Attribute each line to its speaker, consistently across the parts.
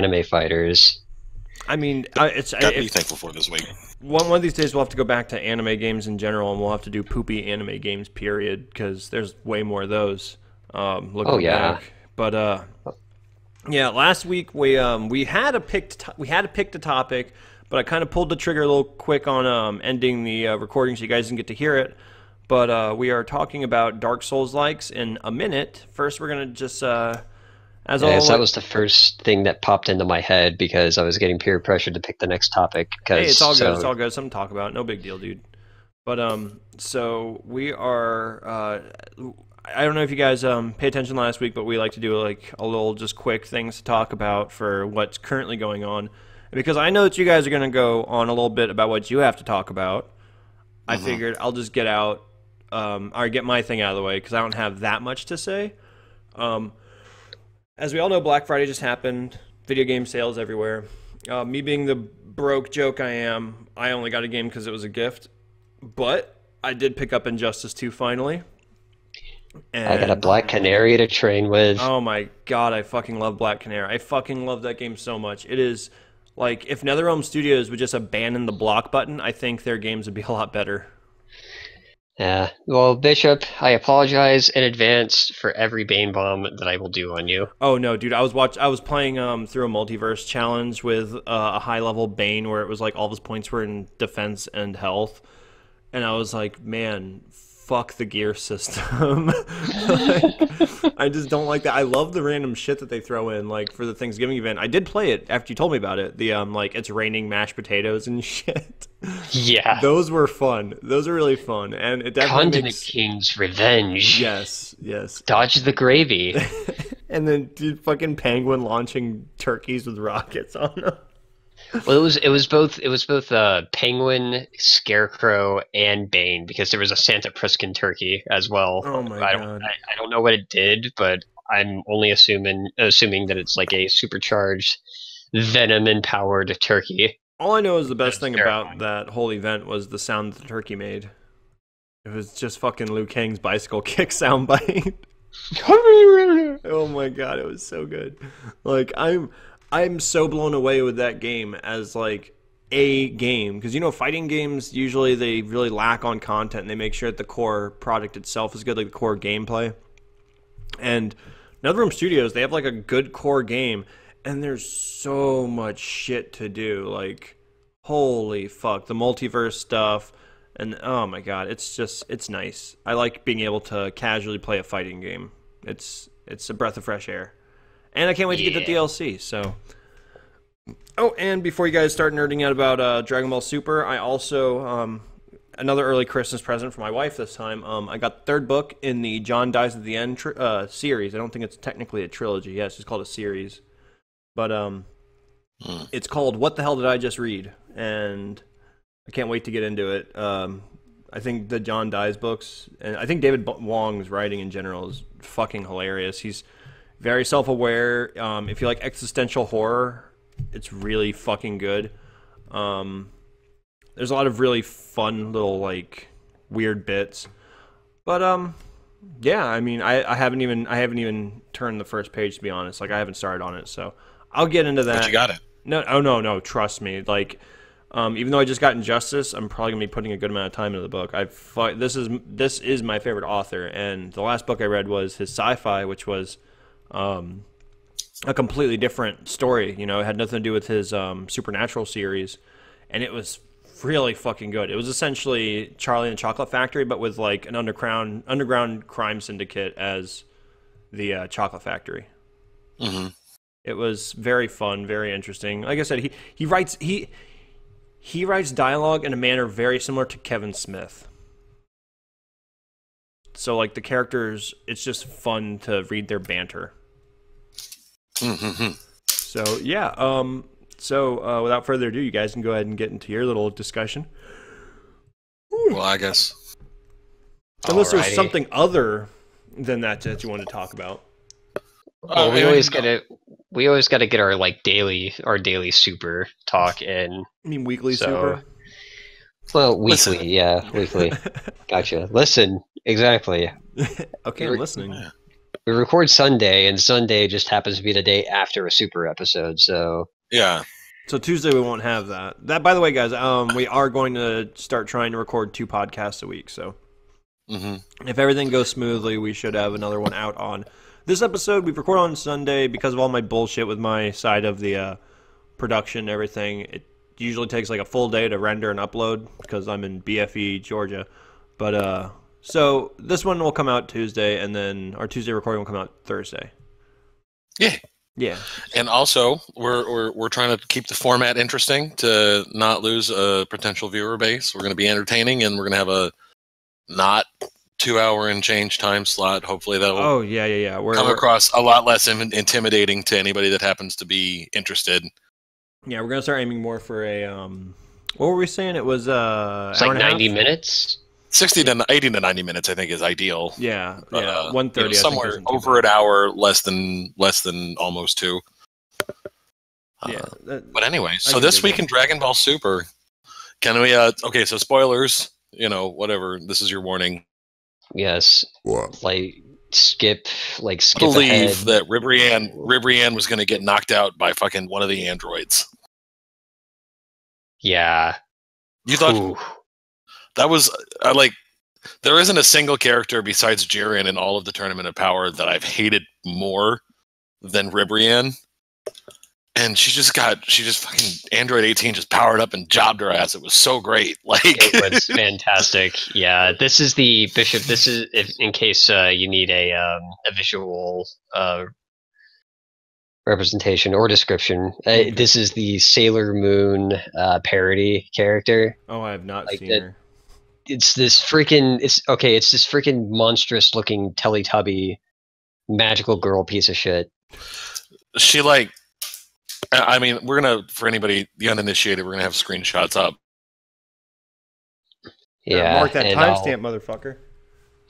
Speaker 1: anime fighters.
Speaker 2: I mean,
Speaker 3: Got to be thankful for this week.
Speaker 2: One of these days we'll have to go back to anime games in general, and we'll have to do poopy anime games, period, because there's way more of those. Looking back. But yeah, last week we had a picked a topic, but I kind of pulled the trigger a little quick on ending the recording, so you guys didn't get to hear it. But we are talking about Dark Souls likes in a minute. First, we're gonna just as always.
Speaker 1: That was the first thing that popped into my head because I was getting peer pressure to pick the next topic.
Speaker 2: Hey, it's all good. It's all good. Something to talk about. No big deal, dude. But so we are. I don't know if you guys pay attention last week, but we like to do like a little just quick things to talk about for what's currently going on. And because I know that you guys are going to go on a little bit about what you have to talk about, I figured I'll just get out or get my thing out of the way because I don't have that much to say. As we all know, Black Friday just happened. Video game sales everywhere. Me being the broke joke I am, I only got a game because it was a gift. But I did pick up Injustice 2 finally. And
Speaker 1: I got a Black Canary to train with.
Speaker 2: Oh my god, I fucking love Black Canary. I fucking love that game so much. It is like if NetherRealm Studios would just abandon the block button, I think their games would be a lot better.
Speaker 1: Yeah. Well, Bishop, I apologize in advance for every Bane bomb that I will do on you.
Speaker 2: Oh no, dude! I was playing through a multiverse challenge with a high level Bane where it was like all of his points were in defense and health, and I was like, man, fuck the gear system. Like, I just don't like that. I love the random shit that they throw in, like for the Thanksgiving event. I did play it after you told me about it. The like it's raining mashed potatoes and shit.
Speaker 1: Yeah.
Speaker 2: Those were fun. Those are really fun, and it definitely
Speaker 1: Condiment King's revenge.
Speaker 2: Yes.
Speaker 1: Dodge the gravy.
Speaker 2: And then dude, fucking Penguin launching turkeys with rockets on them.
Speaker 1: Well, it was both Penguin, Scarecrow, and Bane because there was a Santa Priskin turkey as well.
Speaker 2: Oh my god!
Speaker 1: I don't know what it did, but I'm only assuming that it's like a supercharged venom empowered turkey.
Speaker 2: All I know is the best thing about that whole event was the sound that the turkey made. It was just fucking Liu Kang's bicycle kick soundbite. Oh my god, it was so good. Like I'm so blown away with that game as like a game because you know fighting games usually they really lack on content and they make sure that the core product itself is good, like the core gameplay. And NetherRealm Studios, they have like a good core game and there's so much shit to do. Like holy fuck, the multiverse stuff and oh my god, it's nice. I like being able to casually play a fighting game. It's a breath of fresh air. And I can't wait to get the DLC, so... Oh, and before you guys start nerding out about Dragon Ball Super, I also, another early Christmas present for my wife this time, I got the third book in the John Dies at the End series. I don't think it's technically a trilogy. Yeah, it's just called a series. But it's called What the Hell Did I Just Read? And I can't wait to get into it. I think the John Dies books, and I think David Wong's writing in general is fucking hilarious. He's very self-aware. If you like existential horror, it's really fucking good. There's a lot of really fun little like weird bits. But yeah, I mean, I haven't even turned the first page to be honest. Like I haven't started on it, so I'll get into that.
Speaker 3: But you got it.
Speaker 2: No, trust me. Like even though I just got Injustice, I'm probably gonna be putting a good amount of time into the book. This is my favorite author, and the last book I read was his sci-fi, which was a completely different story. You know, it had nothing to do with his Supernatural series, and it was really fucking good. It was essentially Charlie and the Chocolate Factory, but with like an underground crime syndicate as the Chocolate Factory.
Speaker 3: Mm-hmm.
Speaker 2: It was very fun, very interesting. Like I said, he writes dialogue in a manner very similar to Kevin Smith. So like the characters, it's just fun to read their banter.
Speaker 3: Mm-hmm.
Speaker 2: So yeah, without further ado, you guys can go ahead and get into your little discussion.
Speaker 3: Well, I guess.
Speaker 2: Unless there's something other than that you want to talk about.
Speaker 1: Well, we always gotta get our like daily super talk in.
Speaker 2: I mean weekly super?
Speaker 1: Well, weekly, yeah, weekly. Gotcha. Listen, exactly.
Speaker 2: Okay, I'm listening.
Speaker 1: we record Sunday, and Sunday just happens to be the day after a super episode. So
Speaker 3: Yeah.
Speaker 2: So Tuesday we won't have that. That, by the way, guys, we are going to start trying to record 2 podcasts a week. So if everything goes smoothly, we should have another one out on this episode. We record on Sunday because of all my bullshit with my side of the production and everything. It usually takes like a full day to render and upload because I'm in BFE, Georgia. But so this one will come out Tuesday, and then our Tuesday recording will come out Thursday.
Speaker 3: Yeah.
Speaker 2: Yeah.
Speaker 3: And also, we're trying to keep the format interesting to not lose a potential viewer base. We're going to be entertaining, and we're going to have a not 2-hour and change time slot. Hopefully that will come across a lot less intimidating to anybody that happens to be interested.
Speaker 2: Yeah, we're going to start aiming more for a what were we saying? It was
Speaker 1: it's like 90 minutes.
Speaker 3: 60 to 80 to 90 minutes, I think, is ideal.
Speaker 2: Yeah, 130.
Speaker 3: Somewhere over an hour, less than almost 2.
Speaker 2: Yeah.
Speaker 3: But anyway, so this week in Dragon Ball Super, can we? Okay, so spoilers. Whatever. This is your warning.
Speaker 1: Yes. Skip
Speaker 3: believe
Speaker 1: ahead.
Speaker 3: that Ribrianne was going to get knocked out by fucking one of the androids.
Speaker 1: Yeah.
Speaker 3: You thought that was there isn't a single character besides Jiren in all of the Tournament of Power that I've hated more than Ribrianne. And she just fucking Android 18 just powered up and jobbed her ass. It was so great.
Speaker 1: It was fantastic. Yeah, this is the Bishop. This is in case you need a visual representation or description. This is the Sailor Moon parody character.
Speaker 2: Oh, I have not seen her.
Speaker 1: It's this freaking monstrous looking Teletubby magical girl piece of shit.
Speaker 3: She I mean, we're gonna, for anybody the uninitiated, we're gonna have screenshots up.
Speaker 2: Yeah, mark that timestamp, motherfucker.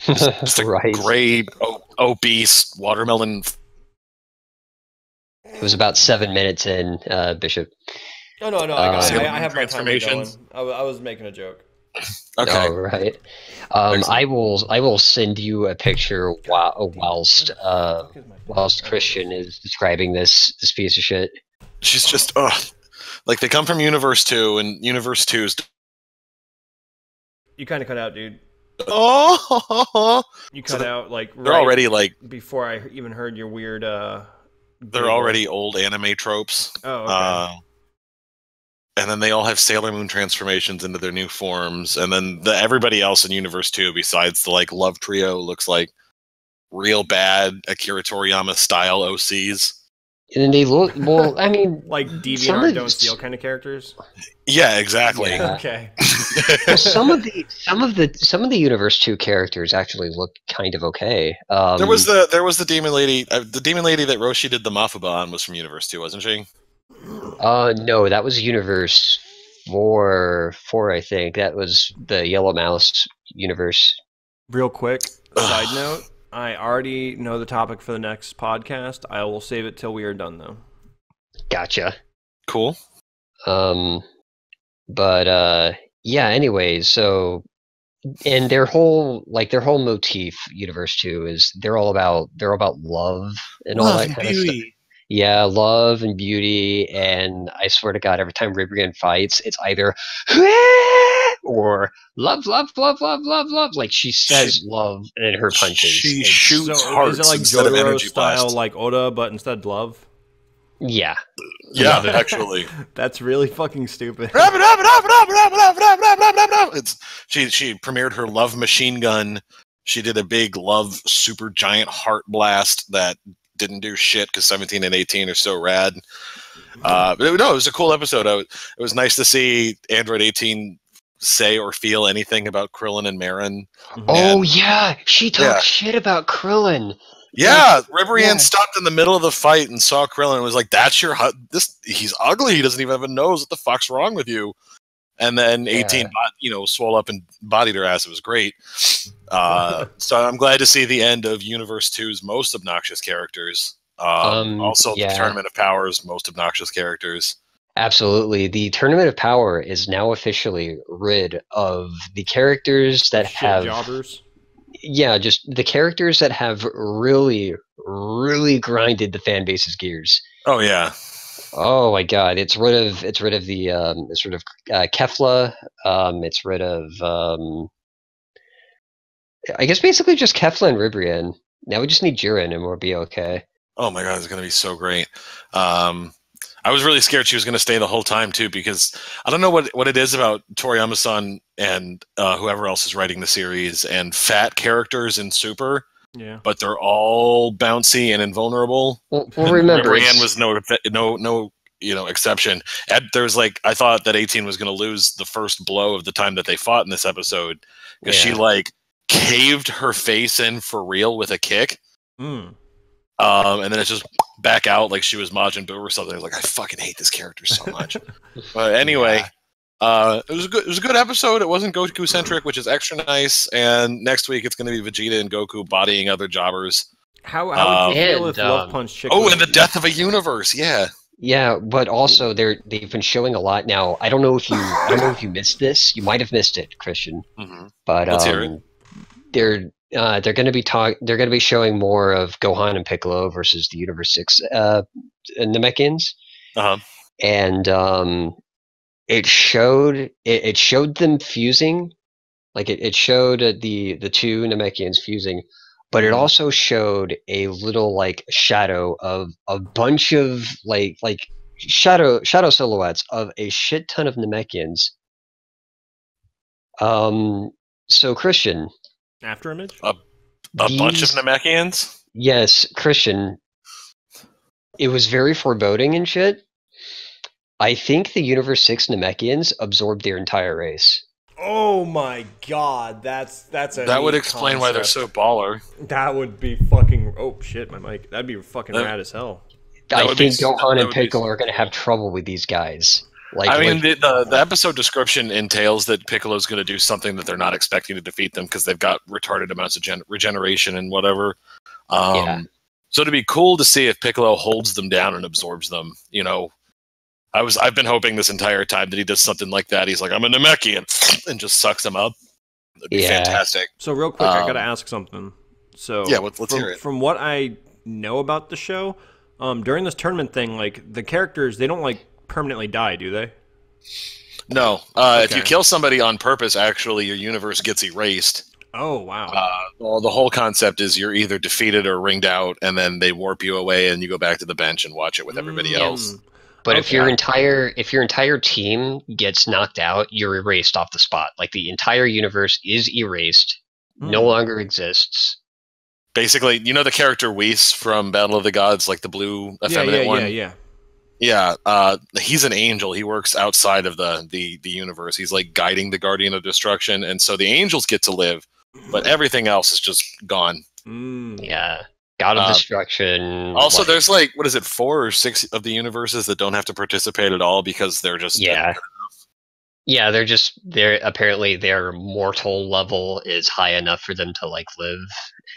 Speaker 3: Just a gray, obese watermelon.
Speaker 1: It was about 7 minutes in, Bishop.
Speaker 2: No, I have my transformations. I was making a joke.
Speaker 3: Okay.
Speaker 1: Oh, right. I will send you a picture whilst Christian is describing this piece of shit.
Speaker 3: She's just they come from Universe 2, and Universe 2's.
Speaker 2: You kind of cut out, dude.
Speaker 3: Oh,
Speaker 2: you cut out
Speaker 3: they're already
Speaker 2: before I even heard your weird.
Speaker 3: They're already old anime tropes.
Speaker 2: Oh, okay.
Speaker 3: And then they all have Sailor Moon transformations into their new forms, and then everybody else in Universe 2, besides the love trio, looks like real bad Akira Toriyama style OCs.
Speaker 1: And they look I mean,
Speaker 2: like DeviantArt Don't Steal kind of characters.
Speaker 3: Yeah, exactly.
Speaker 1: Yeah.
Speaker 2: Okay.
Speaker 1: Well, some of the Universe 2 characters actually look kind of okay.
Speaker 3: There was the demon lady. The demon lady that Roshi did the Mafuba on was from Universe 2, wasn't she?
Speaker 1: No, that was Universe 4, I think. That was the Yellow Mouse universe.
Speaker 2: Real quick, side note. I already know the topic for the next podcast. I will save it till we are done, though.
Speaker 1: Gotcha.
Speaker 3: Cool.
Speaker 1: But yeah. Anyways, so and their whole motif, Universe 2, is they're all about love and all that kind of stuff. Yeah, love and beauty, and I swear to God, every time Ribrianne fights, it's either or love. Like she says love in her punches.
Speaker 3: She shoots hearts.
Speaker 2: Is it like Jotaro style, like Oda, but instead love?
Speaker 1: Yeah.
Speaker 3: Yeah, actually.
Speaker 2: That's really fucking stupid.
Speaker 3: She premiered her love machine gun. She did a big love super giant heart blast that didn't do shit because 17 and 18 are so rad. But it was a cool episode. It was nice to see Android 18 say or feel anything about Krillin and Marin.
Speaker 1: Oh, yeah. She talked shit about Krillin.
Speaker 3: Yeah, Ribrianne stopped in the middle of the fight and saw Krillin and was like, "That's your he's ugly. He doesn't even have a nose. What the fuck's wrong with you?" And then 18, swole up and bodied her ass. It was great. So I'm glad to see the end of Universe 2's most obnoxious characters. Also, the Tournament of Power's most obnoxious characters.
Speaker 1: Absolutely. The Tournament of Power is now officially rid of the characters that have...
Speaker 2: jobbers.
Speaker 1: Yeah, just the characters that have really, really grinded the fan base's gears.
Speaker 3: Oh yeah.
Speaker 1: Oh my god, it's rid of Kefla. It's rid of I guess basically just Kefla and Ribrian. Now we just need Jiren and we'll be okay.
Speaker 3: Oh my god, it's gonna be so great. I was really scared she was gonna stay the whole time too, because I don't know what it is about Toriyama-san and whoever else is writing the series and fat characters in Super.
Speaker 2: Yeah.
Speaker 3: But they're all bouncy and invulnerable.
Speaker 1: Well remember,
Speaker 3: Ribrian was no exception. There's like, I thought that 18 was going to lose the first blow of the time that they fought in this episode, because she like caved her face in for real with a kick. And then it's just back out like she was Majin Buu or something. I was like, I fucking hate this character so much. But anyway, it was a good episode. It wasn't Goku centric, which is extra nice. And next week it's going to be Vegeta and Goku bodying other jobbers.
Speaker 2: How would you feel if Love Punch Chick?
Speaker 3: Oh, and the death of a universe. Yeah.
Speaker 1: Yeah, but also they've been showing a lot now. I don't know if you missed this. You might have missed it, Christian. But
Speaker 3: let's hear it.
Speaker 1: They're going to be showing more of Gohan and Piccolo versus the Universe 6 Namekians. And it showed them fusing, like it showed the two Namekians fusing, but it also showed a little like shadow of a bunch of like shadow silhouettes of a shit ton of Namekians. So Christian,
Speaker 2: after image,
Speaker 3: a bunch of Namekians.
Speaker 1: Yes, Christian. It was very foreboding and shit. I think the Universe 6 Namekians absorbed their entire race.
Speaker 2: Oh my god, that
Speaker 3: would explain
Speaker 2: concept.
Speaker 3: Why they're so baller.
Speaker 2: That would be fucking. Oh shit, my mic. That'd be fucking rad as hell.
Speaker 1: I think Gohan and Piccolo are going to have trouble with these guys.
Speaker 3: The episode description entails that Piccolo's going to do something that they're not expecting to defeat them, because they've got retarded amounts of regeneration and whatever. So it'd be cool to see if Piccolo holds them down and absorbs them. You know, I've been hoping this entire time that he does something like that. He's like, I'm a Namekian, and just sucks them up. That'd be fantastic.
Speaker 2: So real quick, I got to ask something. So
Speaker 3: yeah, let's hear it.
Speaker 2: From what I know about the show, during this tournament thing, like the characters, they don't like permanently die, do they?
Speaker 3: No. If you kill somebody on purpose, actually, your universe gets erased.
Speaker 2: Oh, wow.
Speaker 3: Well, the whole concept is you're either defeated or ringed out, and then they warp you away, and you go back to the bench and watch it with everybody else.
Speaker 1: But if your entire team gets knocked out, you're erased off the spot. Like the entire universe is erased, no longer exists.
Speaker 3: Basically, you know the character Whis from Battle of the Gods, like the blue effeminate one? Yeah, he's an angel. He works outside of the universe. He's like guiding the Guardian of Destruction, and so the angels get to live, but everything else is just gone.
Speaker 1: Yeah, God of Destruction.
Speaker 3: Also, there's like, what is it, 4 or 6 of the universes that don't have to participate at all because they're just
Speaker 1: yeah, they're apparently their mortal level is high enough for them to like live,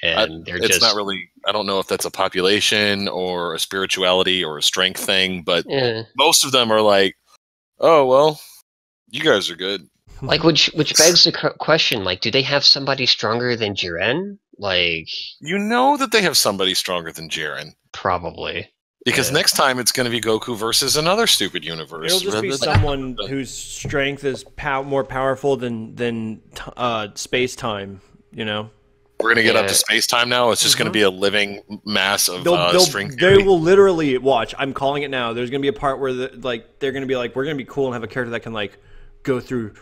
Speaker 1: and
Speaker 3: it's not really. I don't know if that's a population or a spirituality or a strength thing, but most of them are like, oh well, you guys are good.
Speaker 1: Like, which begs the question: like, do they have somebody stronger than Jiren? Like,
Speaker 3: you know that they have somebody stronger than Jiren,
Speaker 1: probably.
Speaker 3: Because next time it's going to be Goku versus another stupid universe.
Speaker 2: It'll just be someone whose strength is more powerful than space time. You know,
Speaker 3: we're going to get up to space time now. It's just going to be a living mass of string
Speaker 2: theory. They will literally watch. I'm calling it now. There's going to be a part where they're going to be like, we're going to be cool and have a character that can like go through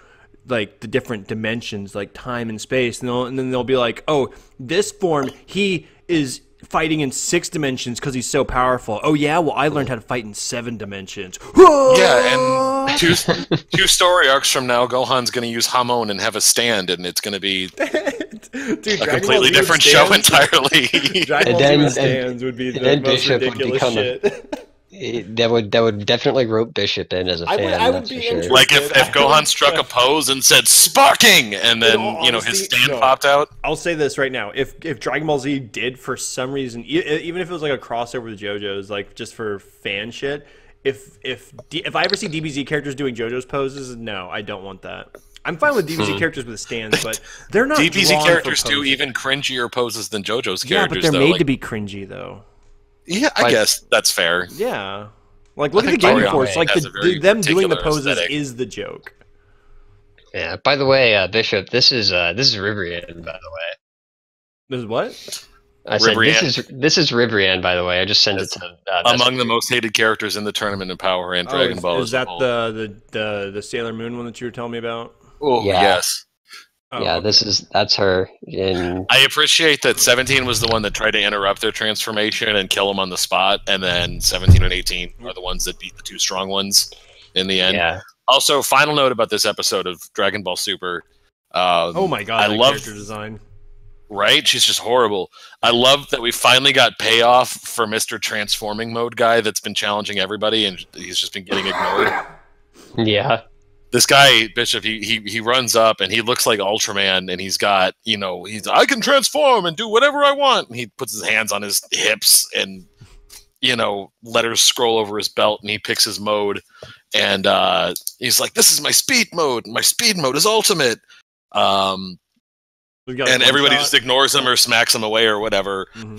Speaker 2: like the different dimensions, like time and space, and then they'll be like, oh, this form he is fighting in 6 dimensions because he's so powerful. Oh yeah, well I learned how to fight in 7 dimensions.
Speaker 3: Yeah, and two story arcs from now, Gohan's going to use Hamon and have a stand, and it's going to be a completely different show entirely.
Speaker 2: Dragon Ball Z stands would be the most ridiculous shit.
Speaker 1: That would definitely rope Bishop in as a fan.
Speaker 2: I would be interested.
Speaker 3: Like if Gohan struck a pose and said "sparking," and then his stand popped out.
Speaker 2: I'll say this right now: if Dragon Ball Z did for some reason, even if it was like a crossover with JoJo's, like just for fan shit, if I ever see DBZ characters doing JoJo's poses, no, I don't want that. I'm fine with DBZ characters with stands, but they're not.
Speaker 3: DBZ characters do even cringier poses than JoJo's characters.
Speaker 2: Yeah, but they're made to be cringy, though.
Speaker 3: Yeah, I guess that's fair.
Speaker 2: Yeah, like look at the Game Force. Like them doing the poses is the joke.
Speaker 1: Yeah. By the way, Bishop, this is Ribrian, by the way.
Speaker 2: This is what?
Speaker 1: I said this is Ribrian, by the way. I just sent it to
Speaker 3: among the most hated characters in the tournament in Power and Dragon Ball.
Speaker 2: Is that the Sailor Moon one that you were telling me about?
Speaker 3: Oh
Speaker 1: yeah.
Speaker 3: Yes.
Speaker 1: Oh, yeah, okay. That's her.
Speaker 3: I appreciate that 17 was the one that tried to interrupt their transformation and kill them on the spot, and then 17 and 18 are the ones that beat the two strong ones in the end.
Speaker 1: Yeah.
Speaker 3: Also, final note about this episode of Dragon Ball Super.
Speaker 2: Oh my god, I love character design.
Speaker 3: Right? She's just horrible. I love that we finally got payoff for Mr. Transforming Mode guy that's been challenging everybody, and he's just been getting ignored.
Speaker 1: Yeah.
Speaker 3: This guy, Bishop, he runs up, and he looks like Ultraman, and he's got, I can transform and do whatever I want. And he puts his hands on his hips, and, letters scroll over his belt, and he picks his mode. And he's like, this is my speed mode. My speed mode is ultimate. And everybody just ignores him or smacks him away or whatever. Mm-hmm.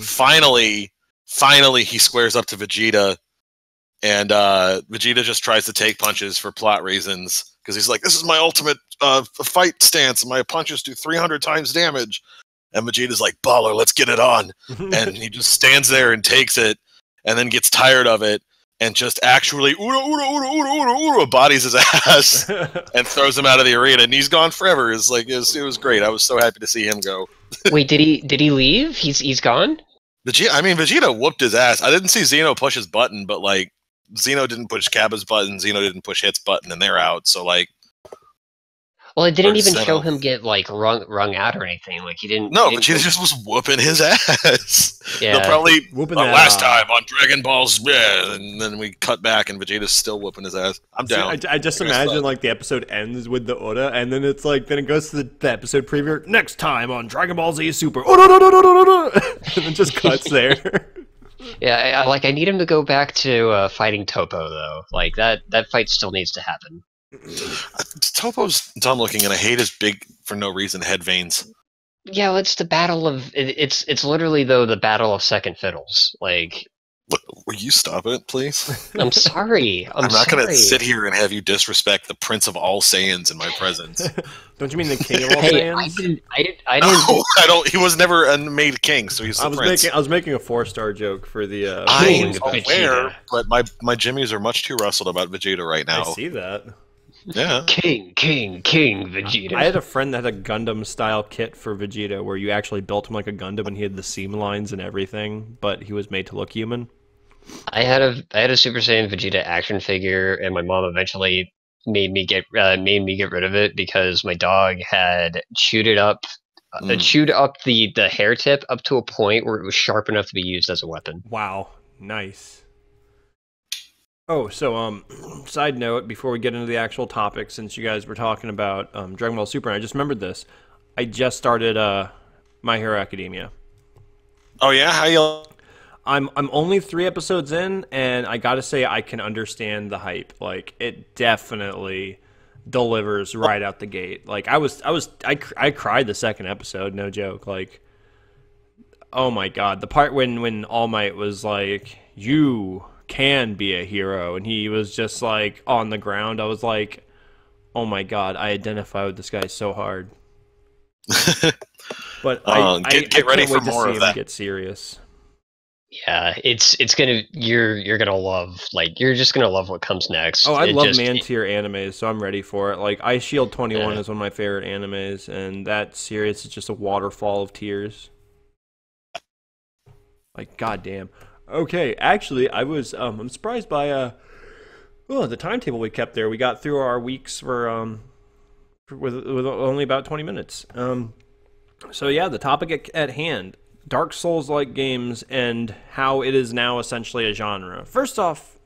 Speaker 3: Finally, he squares up to Vegeta, and Vegeta just tries to take punches for plot reasons because he's like, "This is my ultimate fight stance, and my punches do 300 times damage." And Vegeta's like, "Baller, let's get it on!" And he just stands there and takes it, and then gets tired of it, and just actually bodies his ass and throws him out of the arena, and he's gone forever. It was great. I was so happy to see him go.
Speaker 1: Wait, did he leave? He's gone?
Speaker 3: Vegeta whooped his ass. I didn't see Xeno push his button, but Xeno didn't push Cabba's button, Xeno didn't push Hit's button, and they're out. So
Speaker 1: well, it didn't even show him get wrung out or anything. He didn't.
Speaker 3: No, Vegeta just was whooping his ass.
Speaker 1: Yeah,
Speaker 3: they'll probably whooping last time on Dragon Ball's. Yeah, and then we cut back, and Vegeta's still whooping his ass. I'm down.
Speaker 2: I just imagine the episode ends with the Oda, and then it's then it goes to the episode preview. Next time on Dragon Ball Z Super, and it just cuts there.
Speaker 1: Yeah, I need him to go back to fighting Topo though. That fight still needs to happen.
Speaker 3: Topo's dumb looking, and I hate his big for no reason head veins.
Speaker 1: Yeah, it's the battle of it's literally the battle of second fiddles.
Speaker 3: Will you stop it, please?
Speaker 1: I'm sorry. I'm
Speaker 3: not going to sit here and have you disrespect the Prince of all Saiyans in my presence.
Speaker 2: Don't you mean the King of all Saiyans?
Speaker 1: I didn't.
Speaker 3: No, I don't. He was never made king, so he's the prince.
Speaker 2: I was making a 4-star joke for the.
Speaker 3: I'm aware, but my jimmies are much too rustled about Vegeta right now.
Speaker 2: I see that.
Speaker 3: Yeah.
Speaker 1: King Vegeta.
Speaker 2: I had a friend that had a Gundam style kit for Vegeta where you actually built him like a Gundam and he had the seam lines and everything, but he was made to look human.
Speaker 1: I had a Super Saiyan Vegeta action figure, and my mom eventually made me get rid of it because my dog had chewed up the hair tip up to a point where it was sharp enough to be used as a weapon.
Speaker 2: Wow, nice. Oh, so side note before we get into the actual topic, since you guys were talking about Dragon Ball Super, and I just remembered this. I just started My Hero Academia.
Speaker 3: Oh yeah, how you?
Speaker 2: I'm only 3 episodes in, and I gotta say I can understand the hype. It definitely delivers right out the gate. I cried the second episode, no joke. Oh my god, the part when All Might was like, "You can be a hero," and he was just on the ground. I was like, oh my god, I identify with this guy so hard. But I
Speaker 3: get ready for more of that.
Speaker 2: Get serious.
Speaker 1: Yeah, it's gonna you're gonna love you're just gonna love what comes next.
Speaker 2: Oh, I love man-tier animes, so I'm ready for it. Ice Shield 21 is one of my favorite animes, and that series is just a waterfall of tears. Goddamn. Okay, actually, I was I'm surprised by the timetable we kept there. We got through our weeks with only about 20 minutes. So yeah, the topic at hand: Dark Souls-like games and how it is now essentially a genre. First off,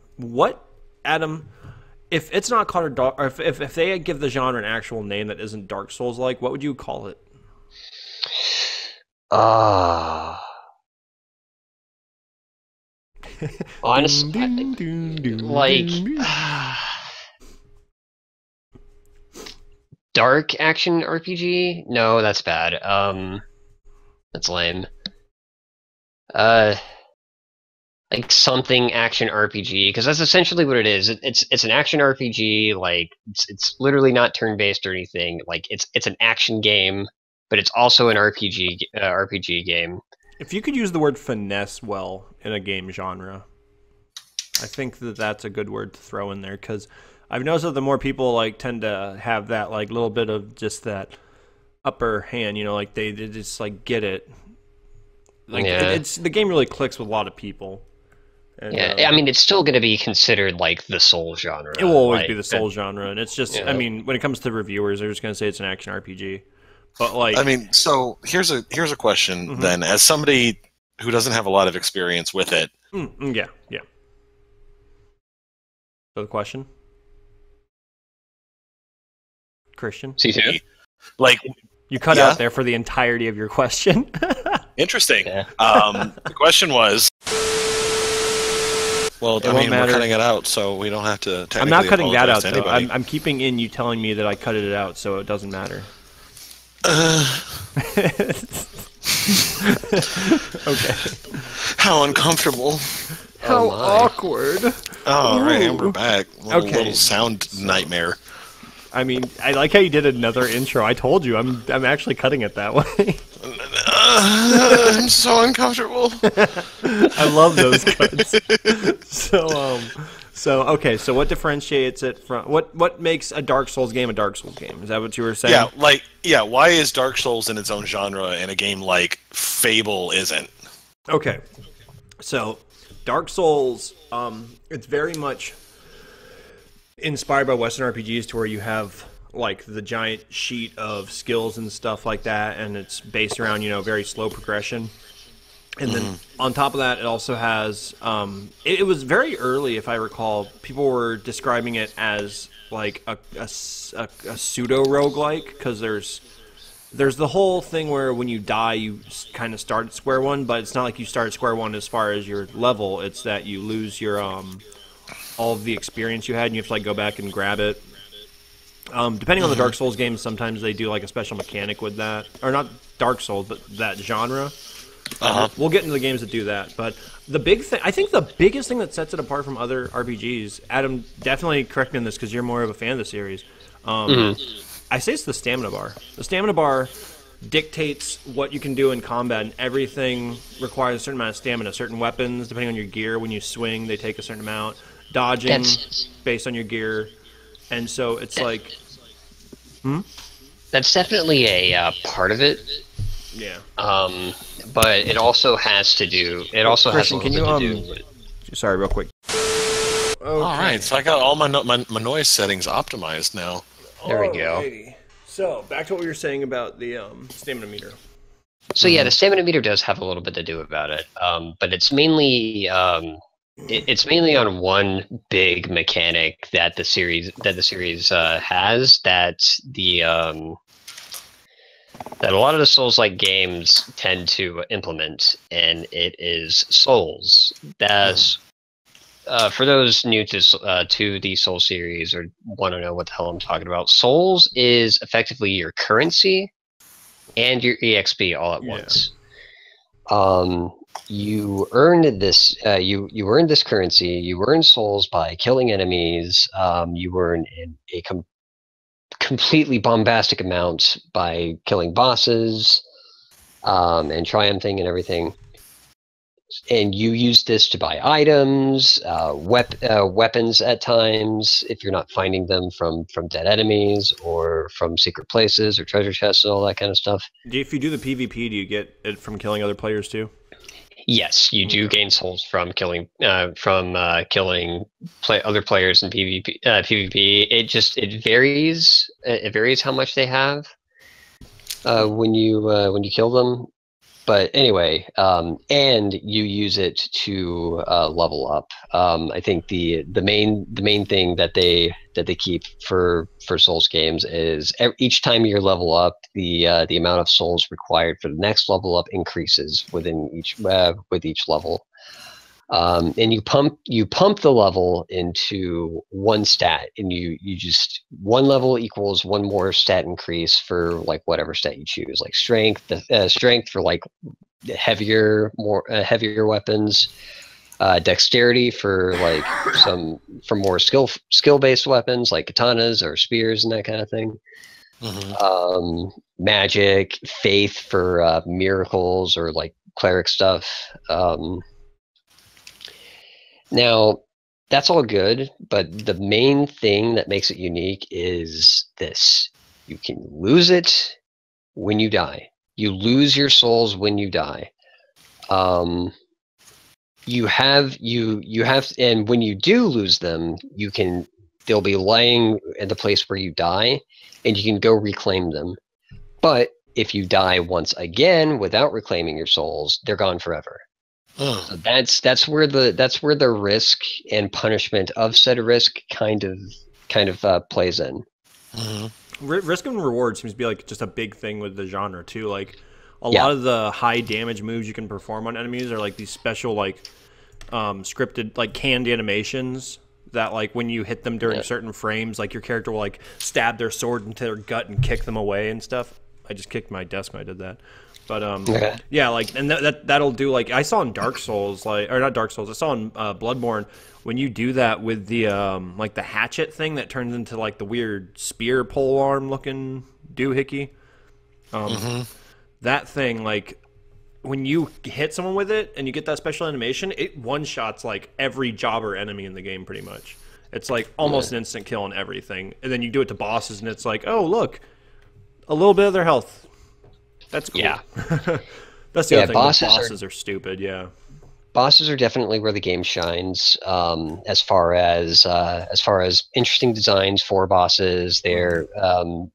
Speaker 2: Adam? If it's not called if they give the genre an actual name that isn't Dark Souls-like, what would you call it?
Speaker 1: Honestly, dark action RPG? No, that's bad. That's lame. Like something action RPG, because that's essentially what it is. It's an action RPG. Like it's literally not turn based or anything. Like it's an action game, but it's also an RPG game.
Speaker 2: If you could use the word finesse well in a game genre, I think that that's a good word to throw in there, because I've noticed that the more people like tend to have that like little bit of just that upper hand, like they just like get it. Like it's the game really clicks with a lot of people.
Speaker 1: And, I mean, it's still going to be considered like the soul genre.
Speaker 2: It will always be the soul genre, and it's just, I mean, when it comes to reviewers, they're just going to say it's an action RPG. But like,
Speaker 3: I mean, so here's a question then, as somebody who doesn't have a lot of experience with it.
Speaker 2: Yeah. So the question, Christian,
Speaker 3: C2, like
Speaker 2: you cut out there for the entirety of your question.
Speaker 3: Interesting. Yeah. The question was. Well, I mean, we're cutting it out, so we don't have to.
Speaker 2: I'm not cutting that out. Though. I'm keeping in you telling me that I cut it out, so it doesn't matter. Okay.
Speaker 3: How uncomfortable.
Speaker 2: How awkward.
Speaker 3: Oh, right, and we're back. Little sound nightmare.
Speaker 2: I mean, I like how you did another intro. I told you, I'm actually cutting it that way.
Speaker 3: I'm so uncomfortable.
Speaker 2: I love those cuts. So what differentiates it from what makes a Dark Souls game a Dark Souls game? Is that what you were saying?
Speaker 3: Yeah, why is Dark Souls in its own genre and a game like Fable isn't?
Speaker 2: Okay. So Dark Souls, it's very much inspired by Western RPGs, to where you have like the giant sheet of skills and stuff like that, and it's based around very slow progression. And then on top of that, it also has it was very early, if I recall, people were describing it as like a pseudo roguelike, because there's the whole thing where when you die you kind of start at square one, but it's not like you start at square one as far as your level. It's that you lose your all of the experience you had, and you have to like go back and grab it. Depending on the Dark Souls games, sometimes they do like a special mechanic with that, or not Dark Souls, but that genre. We'll get into the games that do that, but the big thing, I think, the biggest thing that sets it apart from other RPGs, Adam, definitely correct me on this because you're more of a fan of the series. I say it's the stamina bar. The stamina bar dictates what you can do in combat, and everything requires a certain amount of stamina. Certain weapons, depending on your gear, when you swing, they take a certain amount. Dodging, based on your gear. And so it's like...
Speaker 1: That's definitely a part of it.
Speaker 2: Yeah.
Speaker 1: But it also has to do... It also
Speaker 2: Christian,
Speaker 1: has a little bit to do with...
Speaker 2: Sorry, real quick.
Speaker 3: Okay. All right, so I got all my noise settings optimized now.
Speaker 1: There we go.
Speaker 2: Alrighty. So, back to what we were saying about the stamina meter.
Speaker 1: So yeah, the stamina meter does have a little bit to do about it, but it's mainly it's mainly on one big mechanic that the series has, that that a lot of the Souls-like games tend to implement, and it is souls. That's for those new to the Soul series or want to know what the hell I'm talking about. Souls is effectively your currency and your EXP all at once. You earn this. You earn this currency. You earn souls by killing enemies. You earn a completely bombastic amount by killing bosses and triumphing and everything. And you use this to buy items, weapons at times, if you're not finding them from dead enemies or from secret places or treasure chests and all that kind of stuff.
Speaker 2: If you do the PvP, do you get it from killing other players too?
Speaker 1: Yes, you do gain souls from killing other players in PvP. It varies. It varies how much they have when you kill them. But anyway, and you use it to level up. I think the main thing that they keep for Souls games is each time you level up, the amount of souls required for the next level up increases within each with each level. And you pump the level into one stat, and you just one level equals one more stat increase for like whatever stat you choose, like strength for like heavier weapons, dexterity for like more skill based weapons like katanas or spears and that kind of thing. Magic, faith for miracles or like cleric stuff. Now, that's all good, but the main thing that makes it unique is this. You can lose it when you die. You lose your souls when you die. You have, and when you do lose them, they'll be lying in the place where you die, and you can go reclaim them. But if you die once again without reclaiming your souls, they're gone forever. So that's where the risk and punishment of said risk kind of plays in.
Speaker 2: Risk and reward seems to be like just a big thing with the genre too. Like a lot of the high damage moves you can perform on enemies are like these special like scripted like canned animations that like when you hit them during certain frames, like your character will like stab their sword into their gut and kick them away and stuff. I just kicked my desk when I did that. But yeah, like, and that'll do, like, I saw in Dark Souls, like, or not Dark Souls, I saw in Bloodborne, when you do that with the like the hatchet thing that turns into like the weird spear pole arm looking doohickey, that thing, like, when you hit someone with it and you get that special animation, it one shots like every jobber enemy in the game pretty much. It's like almost an instant kill on everything, and then you do it to bosses and it's like, oh look, a little bit of their health. That's cool. Yeah. That's the other thing. Bosses are stupid,
Speaker 1: Bosses are definitely where the game shines. As far as interesting designs for bosses, they're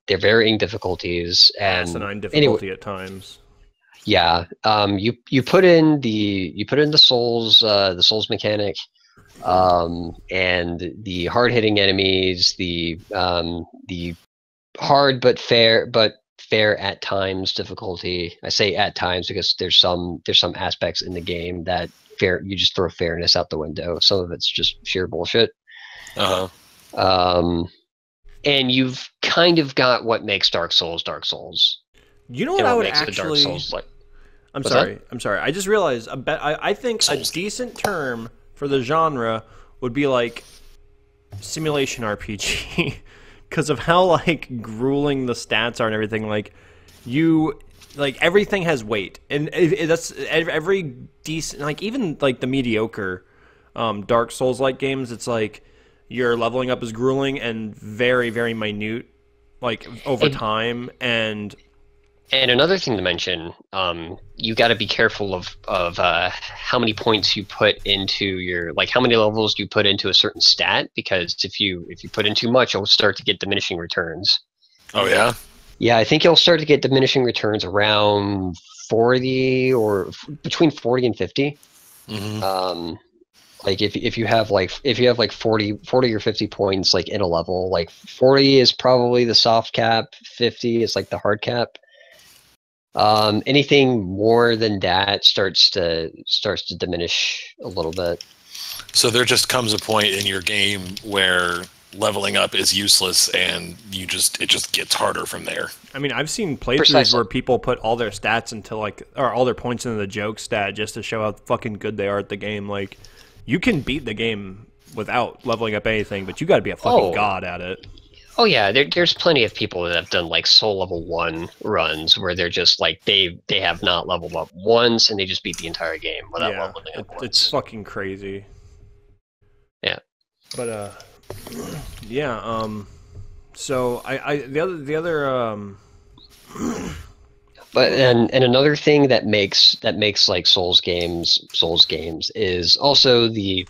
Speaker 1: varying difficulties and
Speaker 2: asinine difficulty at times.
Speaker 1: Yeah. You put in the souls mechanic, and the hard hitting enemies, the hard but fair at times difficulty. I say at times because there's some aspects in the game that you just throw fairness out the window. Some of it's just sheer bullshit. And you've kind of got what makes Dark Souls.
Speaker 2: You know what I would actually? I'm sorry. I just realized. I think a decent term for the genre would be like simulation RPG. Because of how like grueling the stats are and everything, like everything has weight, and that's every decent, like even like the mediocre Dark Souls like games. It's like your leveling up is grueling and very very minute, like over time. And
Speaker 1: another thing to mention, you got to be careful of how many points you put into your, like how many levels you put into a certain stat, because if you put in too much, you'll start to get diminishing returns.
Speaker 3: Oh yeah?
Speaker 1: Yeah, I think you'll start to get diminishing returns around 40 or between 40 and 50. Like if you have like 40 or 50 points like in a level, like 40 is probably the soft cap, 50 is like the hard cap. Anything more than that starts to diminish a little bit.
Speaker 3: So there just comes a point in your game where leveling up is useless, and it just gets harder from there.
Speaker 2: I mean, I've seen playthroughs where people put all their stats into or all their points into the joke stat just to show how fucking good they are at the game. Like, you can beat the game without leveling up anything, but you got to be a fucking god at it.
Speaker 1: Oh yeah, there's plenty of people that have done like soul level 1 runs where they're just like they have not leveled up once and they just beat the entire game without leveling up once.
Speaker 2: It's fucking crazy.
Speaker 1: Yeah.
Speaker 2: But so the other
Speaker 1: But and another thing that makes like Souls games is also the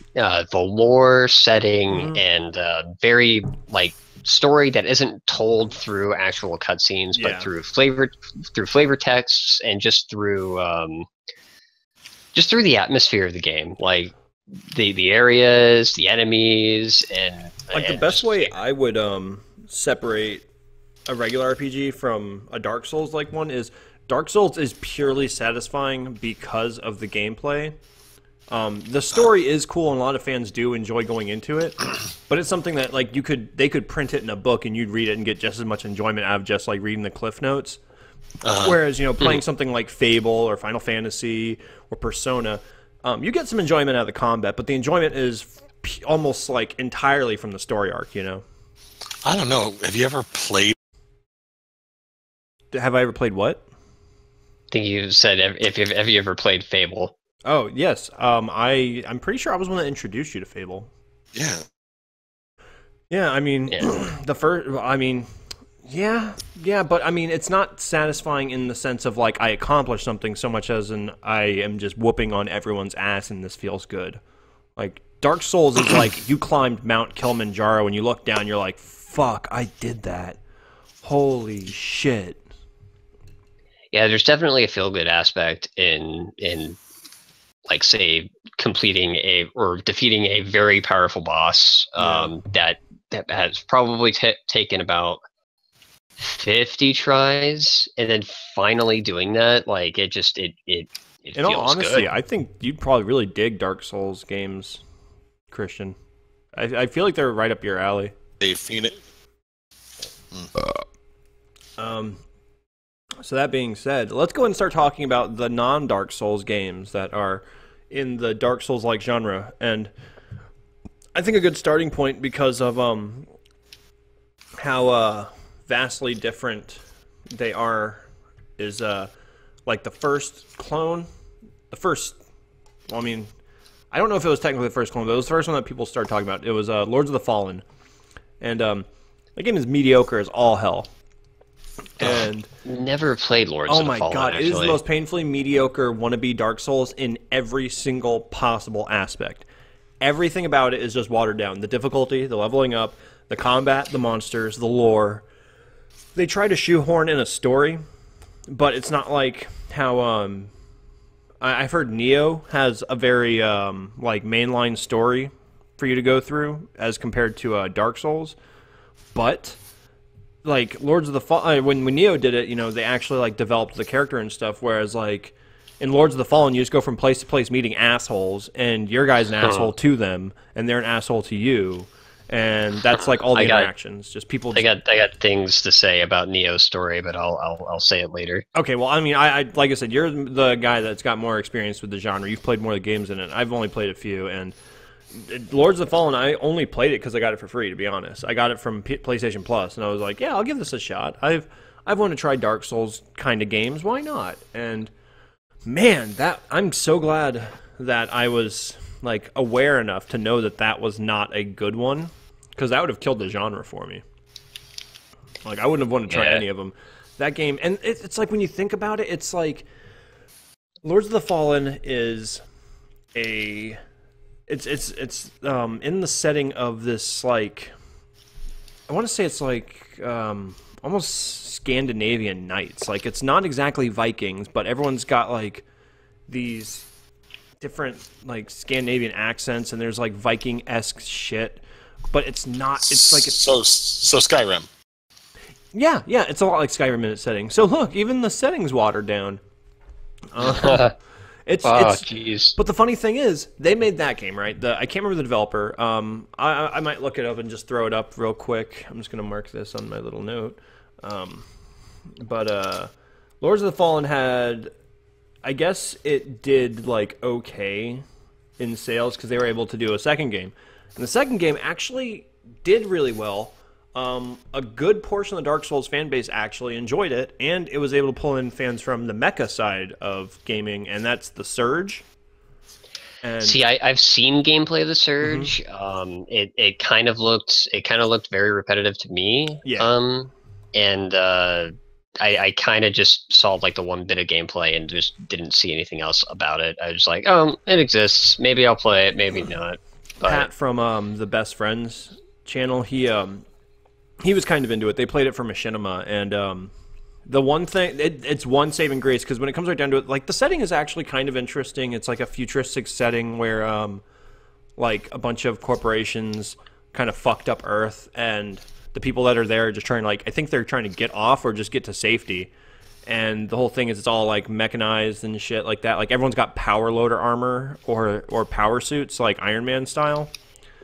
Speaker 1: lore setting and very like story that isn't told through actual cutscenes, but through flavor texts and just through the atmosphere of the game, like the areas, the enemies, and
Speaker 2: like the best way I would separate a regular RPG from a Dark Souls like one is Dark Souls is purely satisfying because of the gameplay. The story is cool, and a lot of fans do enjoy going into it. But it's something that like they could print it in a book, and you'd read it and get just as much enjoyment out of just like reading the Cliff Notes. Whereas playing something like Fable or Final Fantasy or Persona, you get some enjoyment out of the combat, but the enjoyment is almost like entirely from the story arc.
Speaker 3: I don't know. Have you ever played?
Speaker 2: Have I ever played what?
Speaker 1: I think you said have you ever played Fable?
Speaker 2: Oh yes, I'm pretty sure I was the one that introduced you to Fable.
Speaker 3: Yeah.
Speaker 2: Yeah, I mean, the first. I mean, yeah, but I mean, it's not satisfying in the sense of like I accomplished something so much as I am just whooping on everyone's ass and this feels good. Like Dark Souls is like you climbed Mount Kilimanjaro and you look down, you're like, fuck, I did that. Holy shit.
Speaker 1: Yeah, there's definitely a feel-good aspect in like say completing or defeating a very powerful boss that has probably taken about 50 tries, and then finally doing that, like it feels
Speaker 2: in all honesty,
Speaker 1: good.
Speaker 2: I think you'd probably really dig Dark Souls games, Christian. I feel like they're right up your alley.
Speaker 3: They've seen it.
Speaker 2: So that being said, let's go ahead and start talking about the non-Dark Souls games that are in the Dark Souls-like genre. And I think a good starting point, because of how vastly different they are, is like the first clone. Well, I mean, I don't know if it was technically the first clone, but it was the first one that people started talking about. It was Lords of the Fallen. And the game is mediocre as all hell. And
Speaker 1: never played Lords of the Fallen.
Speaker 2: Oh my god, it is the most painfully mediocre wannabe Dark Souls in every single possible aspect. Everything about it is just watered down. The difficulty, the leveling up, the combat, the monsters, the lore. They try to shoehorn in a story, but it's not like how I've heard Neo has a very like mainline story for you to go through as compared to Dark Souls, but like Lords of the Fallen, when Neo did it, they actually like developed the character and stuff. Whereas like in Lords of the Fallen, you just go from place to place meeting assholes, and your guy's an asshole to them, and they're an asshole to you, and that's like all the interactions. Just people.
Speaker 1: I got things to say about Neo's story, but I'll say it later.
Speaker 2: Okay, well, I mean, I like I said, you're the guy that's got more experience with the genre. You've played more of the games in it. I've only played a few, and Lords of the Fallen, I only played it because I got it for free, to be honest. I got it from PlayStation Plus, and I was like, yeah, I'll give this a shot. I've wanted to try Dark Souls kind of games. Why not? And man, I'm so glad that I was like aware enough to know that was not a good one, because that would have killed the genre for me. Like I wouldn't have wanted to try any of them. That game, and it's like when you think about it, it's like Lords of the Fallen is It's in the setting of this, like, I want to say it's like almost Scandinavian knights. Like, it's not exactly Vikings, but everyone's got like these different like Scandinavian accents, and there's like Viking-esque shit, but it's not. It's like
Speaker 3: so Skyrim.
Speaker 2: Yeah, it's a lot like Skyrim in its setting. So look, even the setting's watered down. Jeez. But the funny thing is, they made that game, right? I can't remember the developer. I might look it up and just throw it up real quick. I'm just going to mark this on my little note. But Lords of the Fallen had, I guess it did like okay in sales because they were able to do a second game. And the second game actually did really well. A good portion of the Dark Souls fan base actually enjoyed it, and it was able to pull in fans from the mecha side of gaming, and that's the Surge. And
Speaker 1: see, I've seen gameplay of the Surge. It kind of looked very repetitive to me.
Speaker 2: Yeah.
Speaker 1: And I kind of just saw like the one bit of gameplay and just didn't see anything else about it. I was like, oh, it exists. Maybe I'll play it. Maybe not. But
Speaker 2: Pat from the Best Friends channel, he was kind of into it. They played it for Machinima, and the one thing, it's one saving grace, because when it comes right down to it, like, the setting is actually kind of interesting. It's like a futuristic setting where, like, a bunch of corporations kind of fucked up Earth, and the people that are there are just trying to, like, I think they're trying to get off or just get to safety. and the whole thing is it's all like mechanized and shit like that. Like everyone's got power loader armor or power suits like Iron Man style.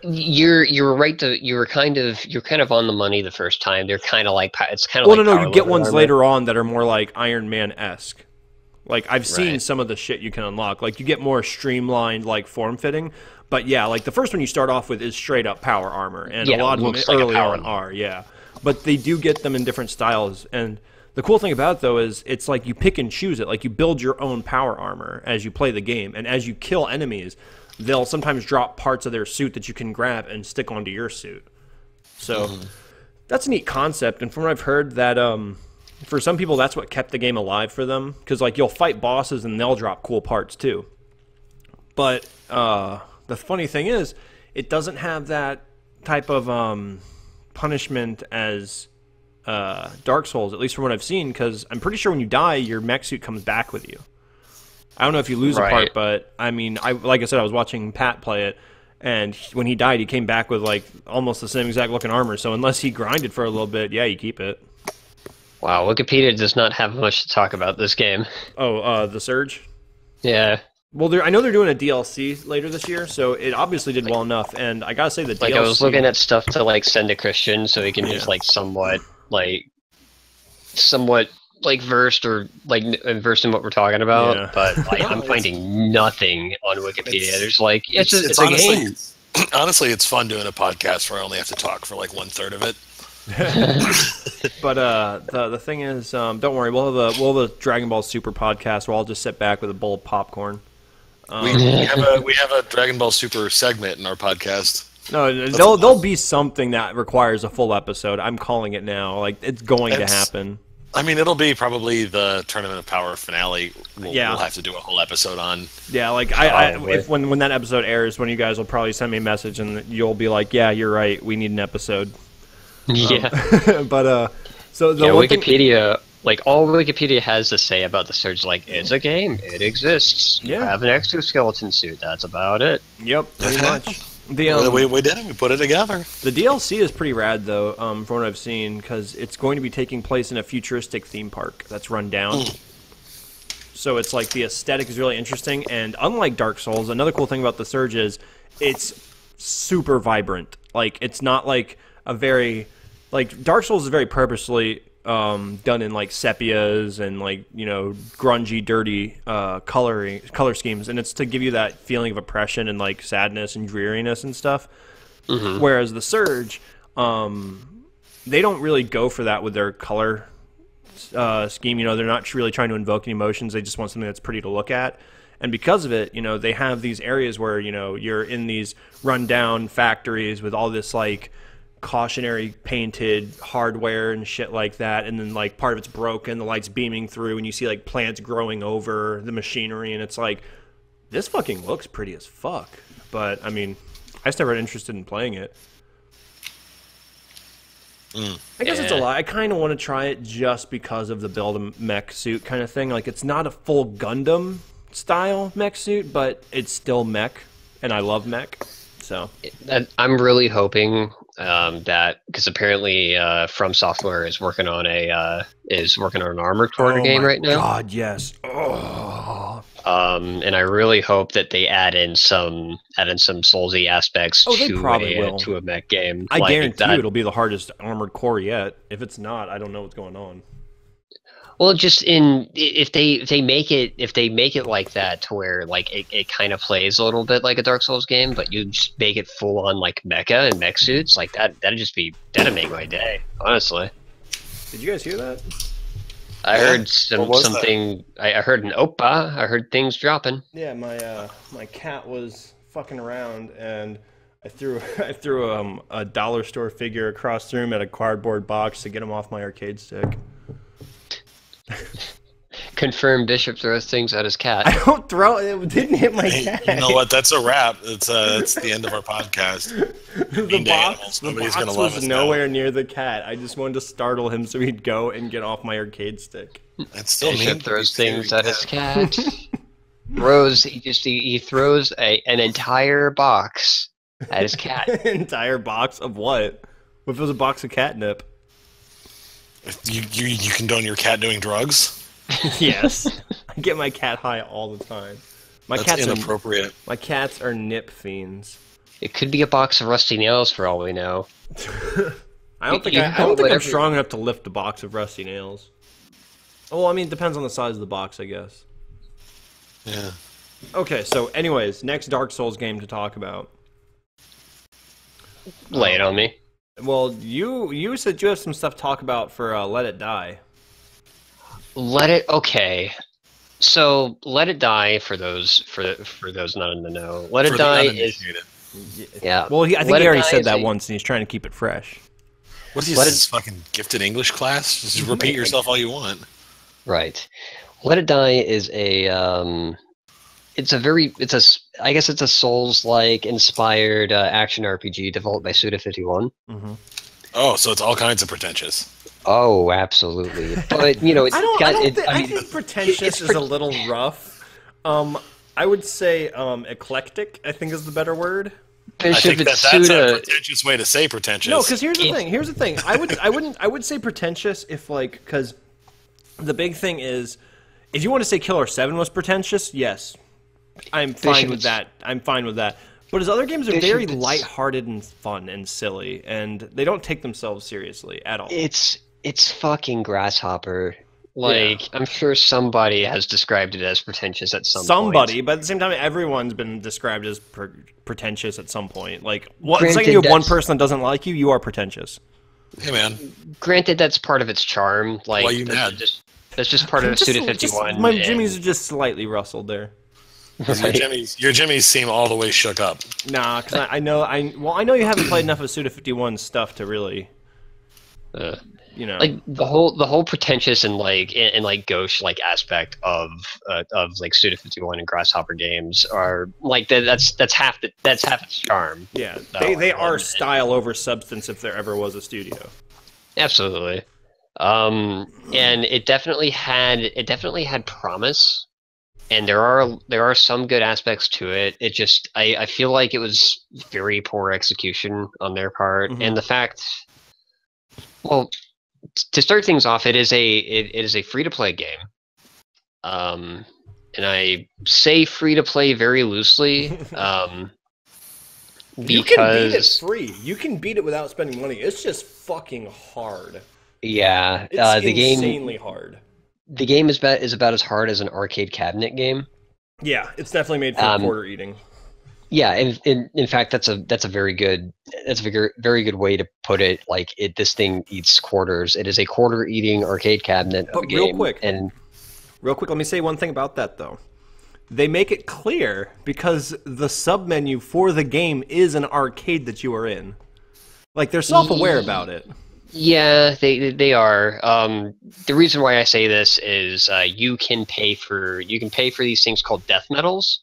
Speaker 1: You're right. You're kind of on the money the first time. They're kind of like it's kind of
Speaker 2: well,
Speaker 1: like
Speaker 2: no, you get ones
Speaker 1: armor.
Speaker 2: later on that are more like Iron Man-esque. Like I've seen some of the shit you can unlock. Like you get more streamlined, like form fitting. But yeah, like the first one you start off with is straight up power armor, and a lot of them early on are, But they do get them in different styles, and the cool thing about it, though, is it's like you pick and choose it. Like you build your own power armor as you play the game, and as you kill enemies, they'll sometimes drop parts of their suit that you can grab and stick onto your suit. So that's a neat concept, and from what I've heard, that for some people that's what kept the game alive for them, because like you'll fight bosses and they'll drop cool parts too. But the funny thing is, it doesn't have that type of punishment as Dark Souls, at least from what I've seen, because I'm pretty sure when you die, your mech suit comes back with you. I don't know if you lose a part, but I mean, like I said, I was watching Pat play it, and when he died, he came back with like almost the same exact looking armor. So unless he grinded for a little bit, yeah, you keep it.
Speaker 1: Wow, Wikipedia does not have much to talk about this game.
Speaker 2: Oh, the Surge?
Speaker 1: Yeah.
Speaker 2: Well, I know they're doing a DLC later this year, so it obviously did well enough. And I gotta say, the DLC...
Speaker 1: I was looking at stuff to like send to Christian so he can just like somewhat versed in what we're talking about. But like, I'm finding nothing on Wikipedia. There's like it's a game.
Speaker 3: Honestly, it's fun doing a podcast where I only have to talk for like 1/3 of it.
Speaker 2: But the thing is, don't worry, we'll have a Dragon Ball Super podcast where I'll just sit back with a bowl of popcorn.
Speaker 3: We have a Dragon Ball Super segment in our podcast.
Speaker 2: No, there'll be something that requires a full episode. I'm calling it now. Like it's going to happen.
Speaker 3: I mean, it'll be probably the Tournament of Power finale. We'll have to do a whole episode on.
Speaker 2: Yeah, like when that episode airs, one of you guys will probably send me a message and you'll be like, "Yeah, you're right. We need an episode."
Speaker 1: Yeah,
Speaker 2: but so the
Speaker 1: Wikipedia, like all Wikipedia has to say about the Surge, like it's a game, it exists. You have an exoskeleton suit. That's about it.
Speaker 2: Yep, pretty much.
Speaker 3: We did it. We put it together.
Speaker 2: The DLC is pretty rad, though, from what I've seen, because it's going to be taking place in a futuristic theme park that's run down. So it's like the aesthetic is really interesting, and unlike Dark Souls, another cool thing about the Surge is it's super vibrant. Like it's not like a very Dark Souls is very purposely done in like sepias and like grungy, dirty color schemes, and it's to give you that feeling of oppression and like sadness and dreariness and stuff. Whereas the Surge, they don't really go for that with their color scheme. They're not really trying to invoke any emotions. They just want something that's pretty to look at. And because of it, they have these areas where you're in these rundown factories with all this like cautionary painted hardware and shit like that, and then like part of it's broken, the light's beaming through, and you see like plants growing over the machinery, and it's like, this fucking looks pretty as fuck. But I mean, I just never got interested in playing it. I guess it's a lot. I kind of want to try it just because of the build a mech suit kind of thing. Like it's not a full Gundam style mech suit, but it's still mech, and I love mech. So
Speaker 1: I'm really hoping that, because apparently From Software is working on an Armored Core game right now.
Speaker 2: God, yes. Oh.
Speaker 1: And I really hope that they add in some Soulsy aspects to a mech game.
Speaker 2: I guarantee you it'll be the hardest Armored Core yet. If it's not, I don't know what's going on.
Speaker 1: Well, just if they make it like that, to where like it kind of plays a little bit like a Dark Souls game, but you just make it full on like mecha and mech suits, like that'd make my day, honestly.
Speaker 2: Did you guys hear that?
Speaker 1: I heard something. I heard an oppa. I heard things dropping.
Speaker 2: Yeah, my cat was fucking around, and I threw a dollar store figure across the room at a cardboard box to get him off my arcade stick.
Speaker 1: Confirmed Bishop throws things at his cat.
Speaker 2: I don't throw it. It didn't hit my cat.
Speaker 3: You know what? That's a wrap. It's the end of our podcast.
Speaker 2: The box was nowhere near the cat. I just wanted to startle him so he'd go and get off my arcade stick.
Speaker 3: That's still
Speaker 1: Bishop throws things at his cat. Rose, he throws an entire box at his cat.
Speaker 2: An entire box of what? What if it was a box of catnip?
Speaker 3: You condone your cat doing drugs?
Speaker 2: Yes, I get my cat high all the time.
Speaker 3: That's inappropriate.
Speaker 2: My cats are nip fiends.
Speaker 1: It could be a box of rusty nails for all we know.
Speaker 2: I don't think I'm strong enough to lift a box of rusty nails. Well, I mean, it depends on the size of the box, I guess.
Speaker 3: Yeah.
Speaker 2: Okay, so anyways, next Dark Souls game to talk about.
Speaker 1: Lay it on me.
Speaker 2: Well, you said you have some stuff to talk about for Let It Die.
Speaker 1: Okay. So Let It Die, for those not in the know, Let It Die is yeah.
Speaker 2: Well, I think he already said that once, and he's trying to keep it fresh.
Speaker 3: What is this fucking gifted English class? Just repeat yourself all you want.
Speaker 1: Right. Let It Die is I guess it's a Souls-like inspired action RPG developed by Suda51.
Speaker 2: Mm-hmm.
Speaker 3: Oh, so it's all kinds of pretentious.
Speaker 1: Oh, absolutely. But
Speaker 2: I think pretentious is a little rough. I would say eclectic, I think, is the better word.
Speaker 3: I think that's a pretentious way to say pretentious.
Speaker 2: No, because here's the thing. I would say pretentious if because the big thing is, if you want to say Killer 7 was pretentious, yes, I'm fine with that. But his other games are very lighthearted and fun and silly, and they don't take themselves seriously at all.
Speaker 1: It's fucking Grasshopper. I'm sure somebody has described it as pretentious at some point.
Speaker 2: But at the same time, everyone's been described as pretentious at some point. The second you have one person that doesn't like you, you are pretentious.
Speaker 3: Hey, man.
Speaker 1: Granted, that's part of its charm.
Speaker 3: Why are you mad?
Speaker 1: That's just part of Suda51.
Speaker 2: My jimmies are just slightly rustled there.
Speaker 1: Right.
Speaker 3: Your jimmies seem all the way shook up.
Speaker 2: Nah, because I know you haven't played enough of Suda51 stuff to really...
Speaker 1: the whole pretentious and gauche aspect of Suda51 and Grasshopper games are that's half its charm.
Speaker 2: Yeah, they are style over substance if there ever was a studio.
Speaker 1: Absolutely, and it definitely had promise, and there are some good aspects to it. It just I feel like it was very poor execution on their part, and the fact, well. To start things off, it is a free-to-play game, and I say free-to-play very loosely, because
Speaker 2: you can beat it free. You can beat it without spending money. It's just fucking hard.
Speaker 1: Yeah,
Speaker 2: it's insanely hard.
Speaker 1: The game is about as hard as an arcade cabinet game.
Speaker 2: Yeah, it's definitely made for quarter eating.
Speaker 1: Yeah, and in fact, that's a very good way to put it. This thing eats quarters. It is a quarter eating arcade cabinet of a game.
Speaker 2: Real quick, let me say one thing about that though. They make it clear because the sub menu for the game is an arcade that you are in. They're self-aware about it.
Speaker 1: Yeah, they are. The reason why I say this is you can pay for these things called death medals.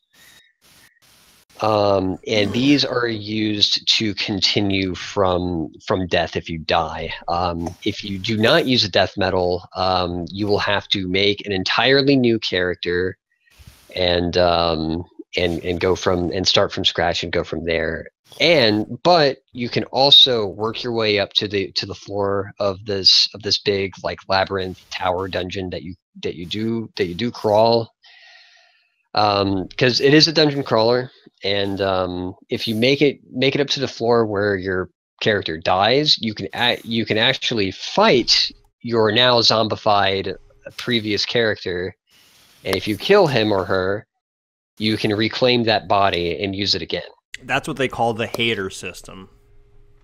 Speaker 1: And these are used to continue from death if you die. If you do not use a death medal, you will have to make an entirely new character and start from scratch and go from there. But you can also work your way up to the floor of this big labyrinth tower dungeon that you do crawl. Because it is a dungeon crawler, and if you make it up to the floor where your character dies, you can actually fight your now zombified previous character, and if you kill him or her, you can reclaim that body and use it again.
Speaker 2: That's what they call the hater system.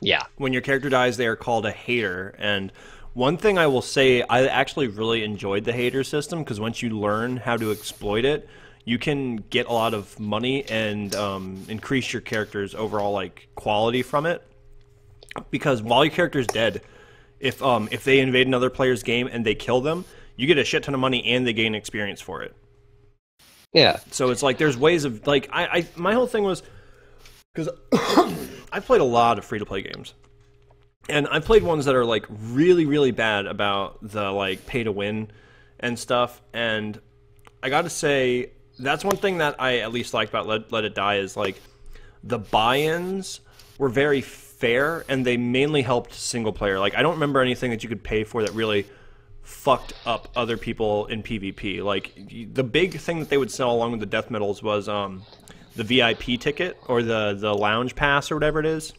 Speaker 1: Yeah.
Speaker 2: When your character dies, they are called a hater, and one thing I will say, I actually really enjoyed the hater system, because once you learn how to exploit it, you can get a lot of money and increase your character's overall quality from it. Because while your character's dead, if they invade another player's game and they kill them, you get a shit ton of money and they gain experience for it.
Speaker 1: Yeah.
Speaker 2: So it's there's ways of my whole thing was, because I've played a lot of free-to-play games, and I've played ones that are really, really bad about the pay-to-win and stuff, and I gotta say, that's one thing that I at least liked about Let It Die is the buy-ins were very fair, and they mainly helped single player. I don't remember anything that you could pay for that really fucked up other people in PvP. Like the big thing that they would sell along with the death medals was the VIP ticket or the lounge pass or whatever it is.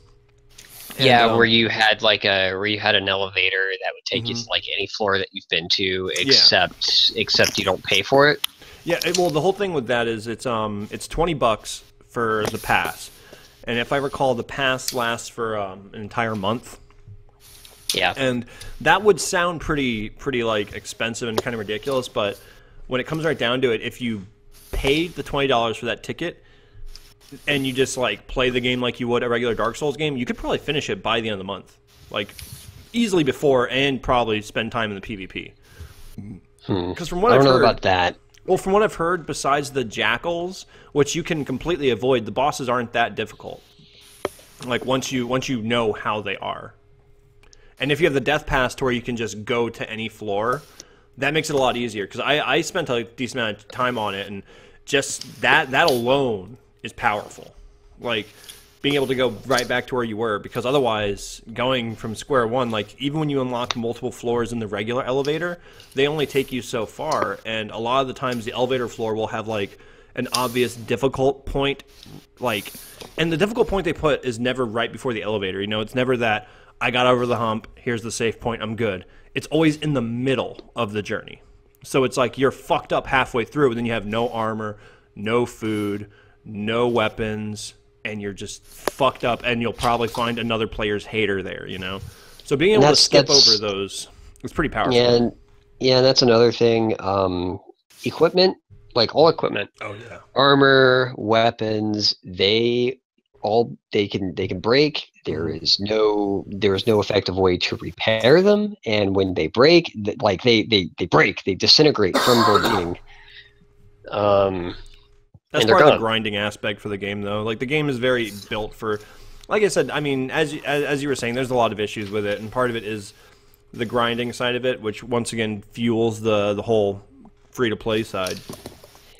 Speaker 1: And, yeah, where you had an elevator that would take you to like any floor that you've been to, except you don't pay for it.
Speaker 2: Yeah, well, the whole thing with that is it's $20 for the pass, and if I recall, the pass lasts for an entire month.
Speaker 1: Yeah,
Speaker 2: and that would sound pretty like expensive and kind of ridiculous, but when it comes right down to it, if you paid the $20 for that ticket and you just like play the game like you would a regular Dark Souls game, you could probably finish it by the end of the month, like easily before, and probably spend time in the PvP. Because from what
Speaker 1: I don't
Speaker 2: know
Speaker 1: about that.
Speaker 2: Well, from what I've heard, besides the jackals, which you can completely avoid, the bosses aren't that difficult. Like once you know how they are. And if you have the death pass to where you can just go to any floor, that makes it a lot easier. Because I spent a decent amount of time on it, and just that alone is powerful. Like being able to go right back to where you were, because otherwise going from square one, like even when you unlock multiple floors in the regular elevator, they only take you so far, and a lot of the times the elevator floor will have like an obvious difficult point, like, and the difficult point they put is never right before the elevator. You know, it's never that I got over the hump, here's the safe point, I'm good. It's always in the middle of the journey. So it's like you're fucked up halfway through, and then you have no armor, no food, no weapons, and you're just fucked up, and you'll probably find another player's hater there, you know? So being able to skip over those is pretty powerful.
Speaker 1: Yeah, that's another thing. Equipment, like all equipment.
Speaker 2: Oh yeah.
Speaker 1: Armor, weapons, they can break. There is no effective way to repair them, and when they break, like they break, they disintegrate from their being.
Speaker 2: That's part of the grinding aspect for the game, though. Like the game is very built for, like I said. I mean, as you were saying, there's a lot of issues with it, and part of it is the grinding side of it, which once again fuels the whole free to play side.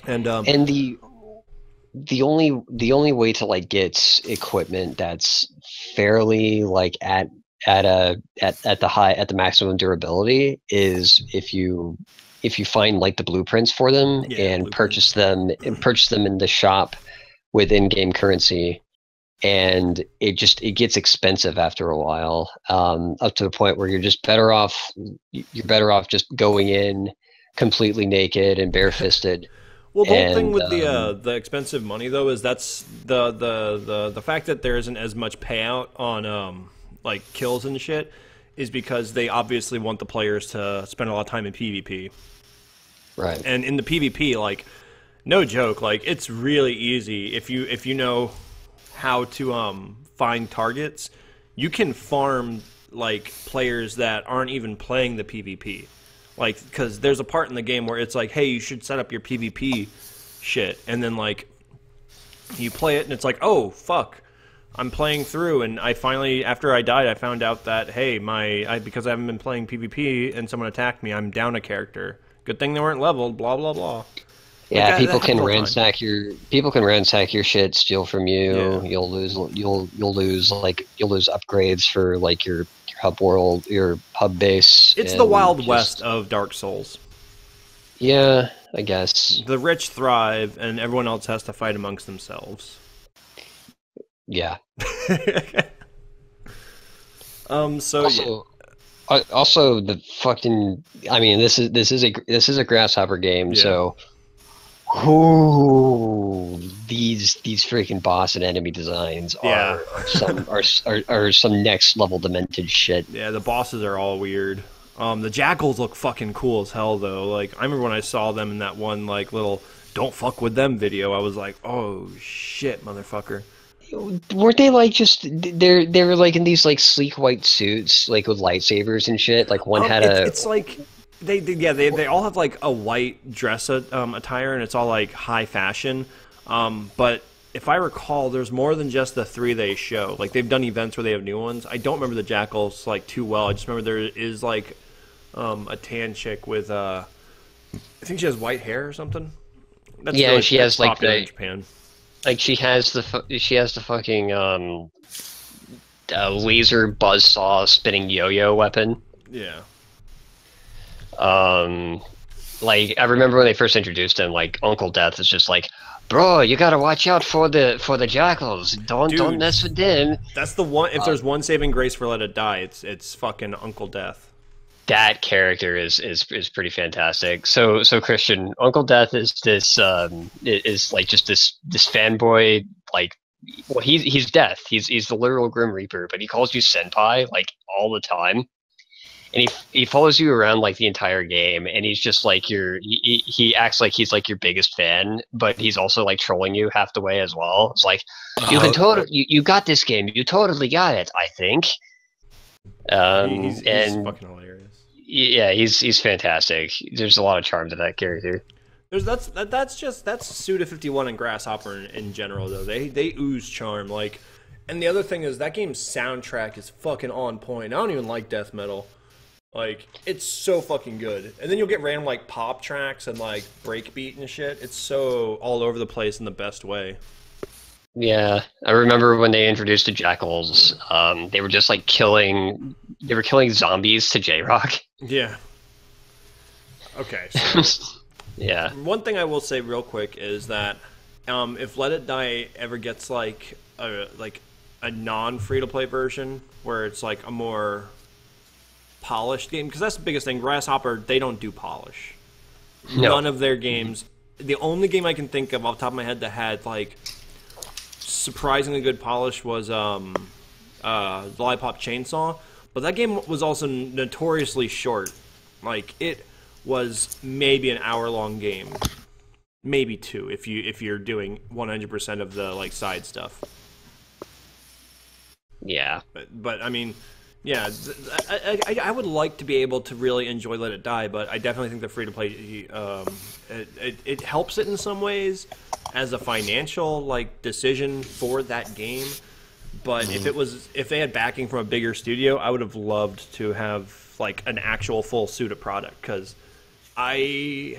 Speaker 2: And
Speaker 1: the only way to like get equipment that's fairly like at the maximum durability is if you find like the blueprints for them and purchase them in the shop with in-game currency, and it gets expensive after a while, up to the point where you're better off just going in completely naked and barefisted.
Speaker 2: Well, the whole thing with the expensive money though is that's the fact that there isn't as much payout on like kills and shit is because they obviously want the players to spend a lot of time in PvP.
Speaker 1: Right.
Speaker 2: And in the PvP, like, no joke, like it's really easy if you know how to find targets, you can farm like players that aren't even playing the PvP. Like, because there's a part in the game where it's like, hey, you should set up your PvP shit, and then like you play it and it's like, oh fuck, I'm playing through, and I finally, after I died, I found out that hey, because I haven't been playing PvP and someone attacked me, I'm down a character. Good thing they weren't leveled. Blah blah blah.
Speaker 1: Yeah, like people can ransack your shit, steal from you. Yeah. You'll lose upgrades for like your hub world, your hub base.
Speaker 2: It's the Wild West of Dark Souls.
Speaker 1: Yeah, I guess.
Speaker 2: The rich thrive, and everyone else has to fight amongst themselves.
Speaker 1: Yeah. Also, the fucking. I mean, this is a grasshopper game, so. Ooh, these freaking boss and enemy designs are some next level demented shit.
Speaker 2: Yeah, the bosses are all weird. The jackals look fucking cool as hell though. Like I remember when I saw them in that one like little "Don't fuck with them" video, I was like, oh shit, motherfucker.
Speaker 1: Weren't they like just they were like in these like sleek white suits like with lightsabers and shit? Like one had
Speaker 2: it's like. They all have like a white dress attire, and it's all like high fashion. But if I recall, there's more than just the three they show. Like they've done events where they have new ones. I don't remember the jackals like too well. I just remember there is like a tan chick with I think she has white hair or something.
Speaker 1: That's really, she has like
Speaker 2: in Japan.
Speaker 1: Like she has the fucking laser buzzsaw spinning yo-yo weapon.
Speaker 2: Yeah.
Speaker 1: Like I remember when they first introduced him, like Uncle Death is just like, bro, you gotta watch out for the jackals. Don't mess with them.
Speaker 2: That's the one. If there's one saving grace for Let It Die, it's fucking Uncle Death.
Speaker 1: That character is pretty fantastic. So Christian, Uncle Death is this is like just this fanboy, like, well, he's Death. He's the literal Grim Reaper, but he calls you senpai like all the time. And he follows you around like the entire game, and he's just like he acts like he's like your biggest fan, but he's also like trolling you half the way as well. It's like, you can you got this game, you totally got it, I think.
Speaker 2: He's fucking hilarious.
Speaker 1: Yeah, he's fantastic. There's a lot of charm to that character.
Speaker 2: That's Suda51 and Grasshopper in general though. They ooze charm. Like, and the other thing is that game's soundtrack is fucking on point. I don't even like death metal. Like, it's so fucking good. And then you'll get random like pop tracks and like breakbeat and shit. It's so all over the place in the best way.
Speaker 1: Yeah, I remember when they introduced the jackals, they were just like killing zombies to J-Rock.
Speaker 2: Yeah. Okay. So
Speaker 1: yeah.
Speaker 2: One thing I will say real quick is that if Let It Die ever gets like a non-free-to-play version where it's like a more polished game, because that's the biggest thing. Grasshopper, they don't do polish. No. None of their games. The only game I can think of off the top of my head that had like surprisingly good polish was Lollipop Chainsaw, but that game was also notoriously short. Like, it was maybe an hour-long game, maybe 2 if you're doing 100% of the like side stuff.
Speaker 1: Yeah,
Speaker 2: but I mean, yeah, I would like to be able to really enjoy Let It Die, but I definitely think the free-to-play it helps it in some ways as a financial like decision for that game. But if they had backing from a bigger studio, I would have loved to have like an actual full Suda product, because the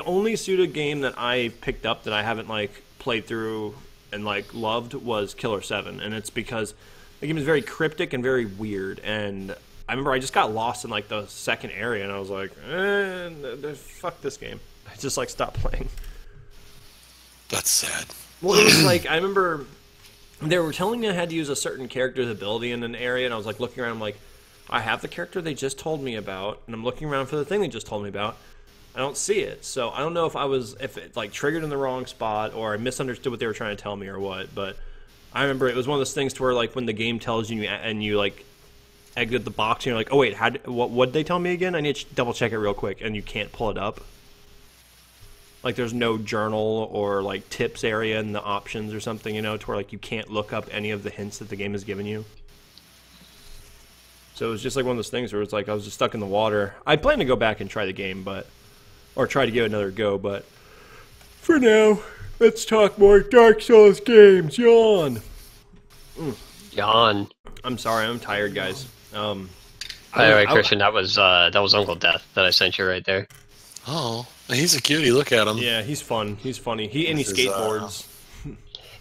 Speaker 2: only Suda game that I picked up that I haven't like played through and like loved was Killer 7, and it's because the game is very cryptic and very weird. And I remember I just got lost in like the second area, and I was like, fuck this game. I just like stopped playing.
Speaker 3: That's sad.
Speaker 2: Well, it was like, I remember they were telling me I had to use a certain character's ability in an area, and I was like looking around, I'm like, I have the character they just told me about, and I'm looking around for the thing they just told me about. I don't see it. So I don't know if it like triggered in the wrong spot, or I misunderstood what they were trying to tell me or what, but I remember it was one of those things to where like when the game tells you and you like exit the box and you're like, oh wait, what'd they tell me again? I need to double check it real quick, and you can't pull it up. Like, there's no journal or like tips area in the options or something, to where like you can't look up any of the hints that the game has given you. So it was just like one of those things where it's like I was just stuck in the water. I plan to go back and try the game, or try to give it another go, but for now, let's talk more Dark Souls games. Yawn.
Speaker 1: Yawn.
Speaker 2: I'm sorry, I'm tired, guys.
Speaker 1: By the way, Christian, that was Uncle Death that I sent you right there.
Speaker 3: Oh, he's a cutie. Look at him.
Speaker 2: Yeah, he's fun. He's funny. He skateboards.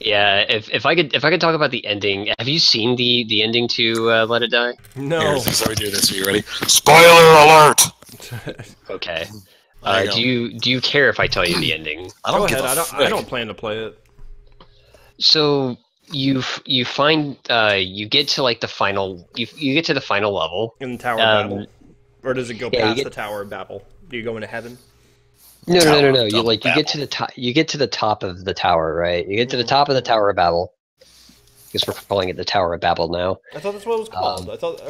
Speaker 1: Yeah, if I could talk about the ending. Have you seen the ending to Let It Die?
Speaker 2: No.
Speaker 3: Here's how we do this. Are you ready? Spoiler alert.
Speaker 1: Okay. Do you care if I tell you the ending?
Speaker 2: Go ahead. I don't plan to play it.
Speaker 1: So you find you get to like the final you get to the final level
Speaker 2: in the Tower of Babel, or does it go past the Tower of Babel? Do you go into heaven?
Speaker 1: No. You get to the top. You get to the top of the tower, right? You get to the top of the Tower of Babel. Because we're calling it the Tower of Babel now.
Speaker 2: I thought that's what it was called. I thought.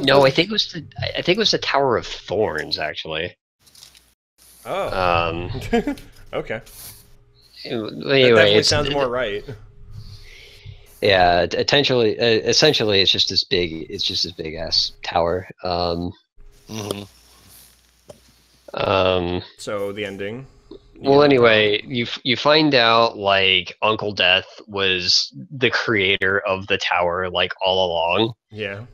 Speaker 1: No, I think it was the Tower of Thorns, actually.
Speaker 2: Oh. Okay.
Speaker 1: Anyway,
Speaker 2: that definitely sounds more right.
Speaker 1: Yeah, essentially, it's just this big. It's just this big ass tower.
Speaker 2: So the ending.
Speaker 1: Well, anyway, you find out like Uncle Death was the creator of the tower like all along.
Speaker 2: Yeah.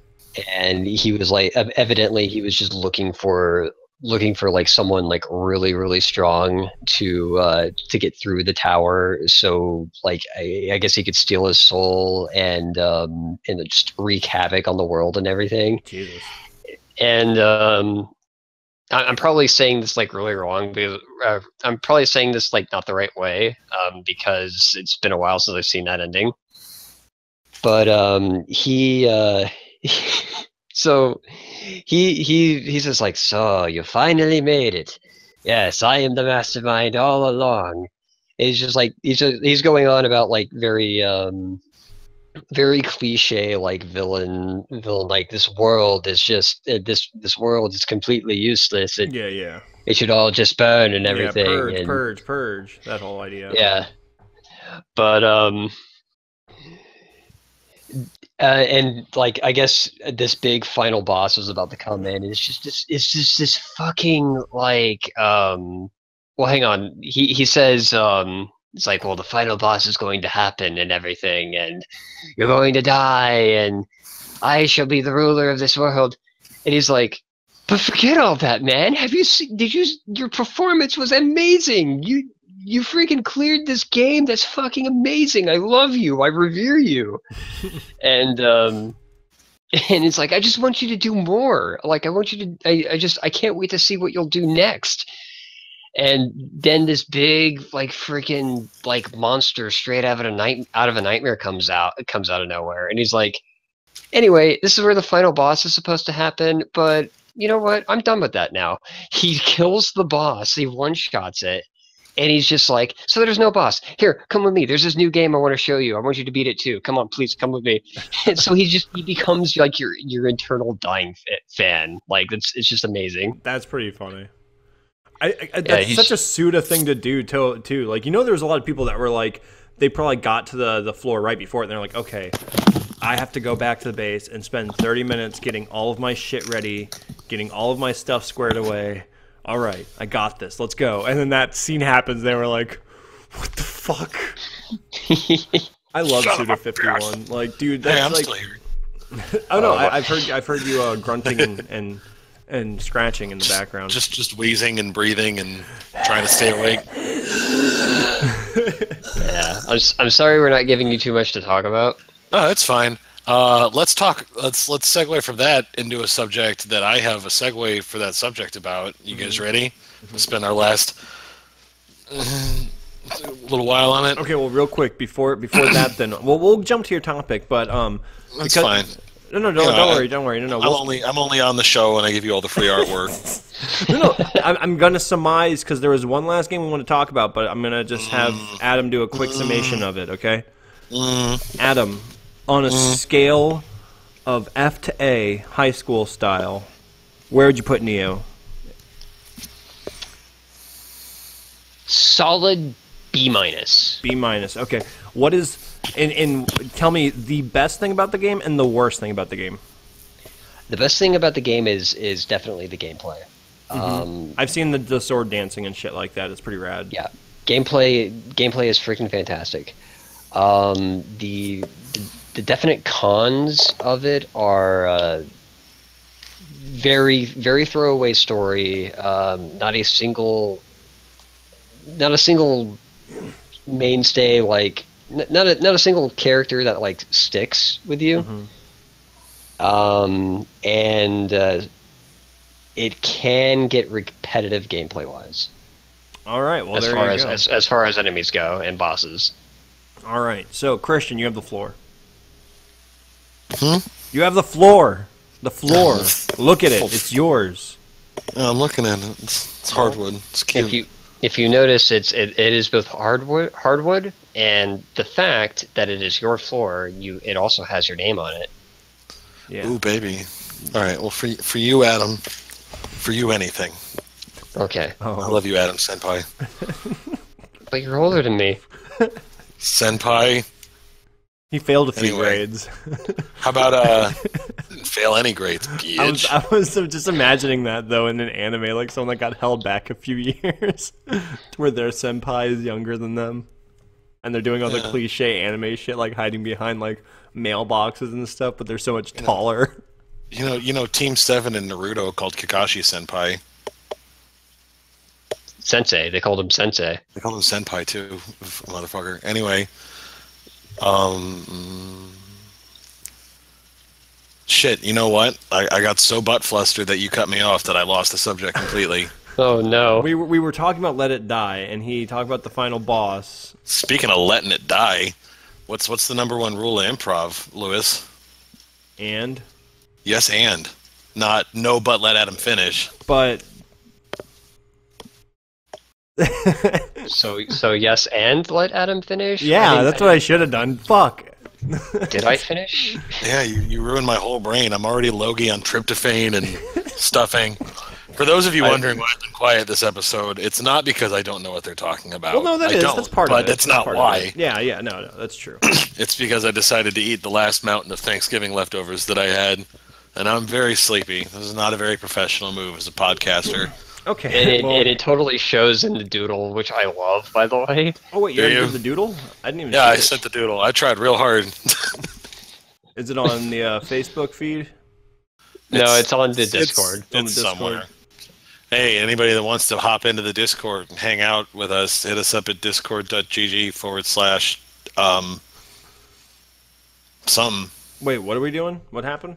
Speaker 1: And he was like, evidently, he was just looking for like someone like really, really strong to get through the tower. So like, I guess he could steal his soul and just wreak havoc on the world and everything.
Speaker 2: Jesus.
Speaker 1: And I'm probably saying this like really wrong because I'm probably saying this like not the right way because it's been a while since I've seen that ending. But so he's just like, so you finally made it. Yes, I am the mastermind all along. He's just like he's going on about like very cliche like villain like this world is just this world is completely useless.
Speaker 2: Yeah.
Speaker 1: It should all just burn and everything.
Speaker 2: Yeah,
Speaker 1: And
Speaker 2: purge. That whole idea.
Speaker 1: yeah, but and like I guess this big final boss was about to come in. It's just this fucking like well, hang on. He says it's like, well, the final boss is going to happen and everything, and you're going to die, and I shall be the ruler of this world. And he's like, but forget all that, man. Have you seen? Your performance was amazing. You freaking cleared this game. That's fucking amazing. I love you. I revere you. And it's like, I just want you to do more. Like, I want you to. I can't wait to see what you'll do next. And then this big, like, freaking, like, monster straight out of a nightmare comes out of nowhere, and he's like, anyway, this is where the final boss is supposed to happen, but you know what? I'm done with that now. He kills the boss. He one-shots it. And he's just like, so there's no boss. Here, come with me. There's this new game I want to show you. I want you to beat it too. Come on, please, come with me. And so he becomes like your internal dying fan. Like it's just amazing.
Speaker 2: That's pretty funny. That's such a Suda thing to do too. Like, you know, there's a lot of people that were like, they probably got to the floor right before it, and they're like, okay, I have to go back to the base and spend 30 minutes getting all of my shit ready, getting all of my stuff squared away. All right, I got this. Let's go. And then that scene happens. They were like, what the fuck? I love Suda 51. Like, dude, that's
Speaker 3: I'm
Speaker 2: like...
Speaker 3: still here.
Speaker 2: Oh no, I've heard you grunting and scratching in the background.
Speaker 3: Just wheezing and breathing and trying to stay awake.
Speaker 1: Yeah, I'm sorry we're not giving you too much to talk about.
Speaker 3: Oh, that's fine. Let's segue from that into a subject that I have a segue for that subject about. You guys ready? We'll spend our last little while on it.
Speaker 2: Okay, well, real quick before that, then we'll jump to your topic, but
Speaker 3: that's fine.
Speaker 2: No, don't worry. No.
Speaker 3: I'm only on the show and I give you all the free artwork.
Speaker 2: No, I'm gonna surmise because there was one last game we want to talk about, but I'm gonna just have Adam do a quick summation of it. Okay, Adam. On a scale of F to A, high school style, where would you put Neo?
Speaker 1: Solid B-.
Speaker 2: B-. Okay. What is... And tell me the best thing about the game and the worst thing about the game.
Speaker 1: The best thing about the game is definitely the gameplay.
Speaker 2: I've seen the sword dancing and shit like that. It's pretty rad.
Speaker 1: Yeah. Gameplay is freaking fantastic. The definite cons of it are very, very throwaway story. Not a single mainstay, like not a single character that like sticks with you. And it can get repetitive gameplay wise.
Speaker 2: All right. Well,
Speaker 1: as far as enemies go and bosses.
Speaker 2: All right. So, Christian, you have the floor. You have the floor. The floor. Look at it. It's yours.
Speaker 3: I'm looking at it. It's hardwood. It's cute.
Speaker 1: If you notice, it is both hardwood, and the fact that it is your floor, it also has your name on it.
Speaker 2: Yeah.
Speaker 3: Ooh, baby. All right. Well, for you, Adam, for you, anything.
Speaker 1: Okay.
Speaker 3: Oh. I love you, Adam Senpai.
Speaker 1: But you're older than me.
Speaker 3: Senpai.
Speaker 2: He failed a few grades.
Speaker 3: How about didn't fail any grades, bitch?
Speaker 2: I was just imagining that though in an anime, like someone that got held back a few years, where their senpai is younger than them, and they're doing all the cliche anime shit, like hiding behind like mailboxes and stuff, but they're so much taller.
Speaker 3: You know, Team 7 in Naruto called Kakashi Senpai.
Speaker 1: Sensei. They called him Sensei.
Speaker 3: They called him Senpai too, motherfucker. Anyway. Shit, you know what? I got so butt flustered that you cut me off that I lost the subject completely.
Speaker 1: Oh no.
Speaker 2: We were talking about Let It Die, and he talked about the final boss.
Speaker 3: Speaking of letting it die, what's the #1 rule of improv, Lewis?
Speaker 2: And?
Speaker 3: Yes, and. Not no, but let Adam finish.
Speaker 2: But...
Speaker 1: So yes, and let Adam finish?
Speaker 2: Yeah, that's what I should have done. Fuck.
Speaker 1: Did I finish?
Speaker 3: Yeah, you ruined my whole brain. I'm already logy on tryptophan and stuffing. For those of you wondering why I've been quiet this episode, it's not because I don't know what they're talking about.
Speaker 2: Well, no, that's part of it.
Speaker 3: But that's not why.
Speaker 2: Yeah, no, that's true.
Speaker 3: It's because I decided to eat the last mountain of Thanksgiving leftovers that I had, and I'm very sleepy. This is not a very professional move as a podcaster.
Speaker 2: Okay.
Speaker 1: And it totally shows in the doodle, which I love, by the way.
Speaker 2: Oh, wait, you did the doodle? I didn't even see
Speaker 3: I sent the doodle. I tried real hard.
Speaker 2: Is it on the Facebook feed?
Speaker 1: No, it's on the Discord.
Speaker 3: It's somewhere. Hey, anybody that wants to hop into the Discord and hang out with us, hit us up at discord.gg/something.
Speaker 2: Wait, what are we doing? What happened?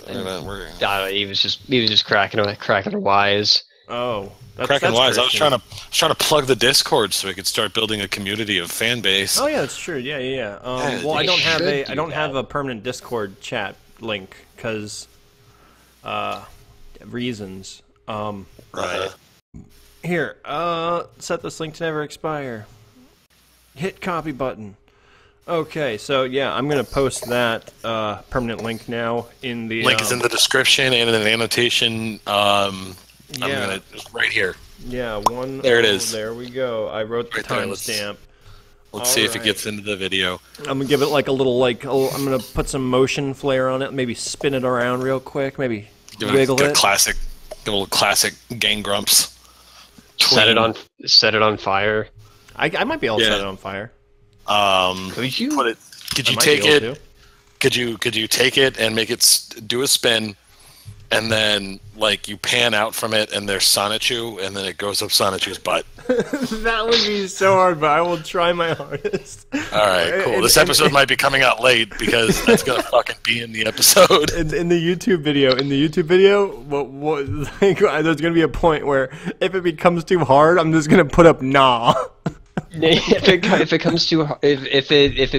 Speaker 1: He was just cracking a wise.
Speaker 2: Oh,
Speaker 3: that's wise. I was trying to plug the Discord so we could start building a community of fan base.
Speaker 2: Oh yeah, that's true. Yeah. Well, I don't have a permanent Discord chat link because reasons.
Speaker 3: Right.
Speaker 2: Here, set this link to never expire. Hit copy button. Okay, so yeah, I'm gonna post that permanent link now in the
Speaker 3: link is in the description and in an annotation. I'm gonna right here.
Speaker 2: Yeah,
Speaker 3: there it is.
Speaker 2: There we go. I wrote the timestamp.
Speaker 3: Let's see if it gets into the video.
Speaker 2: I'm gonna give it like a little I'm gonna put some motion flair on it. Maybe spin it around real quick. Maybe wiggle it.
Speaker 3: Give a little classic gang grumps.
Speaker 1: Set it on fire.
Speaker 2: I might be able to set it on fire.
Speaker 1: Could you
Speaker 3: put it? Could you take it? Could you take it and make it do a spin, and then like you pan out from it, and there's sonichu, and then it goes up Sonichu's butt.
Speaker 2: That would be so hard, but I will try my hardest.
Speaker 3: All right, cool. This episode might be coming out late because that's gonna fucking be in the episode.
Speaker 2: In the YouTube video, there's gonna be a point where if it becomes too hard, I'm just gonna put up nah.
Speaker 1: if it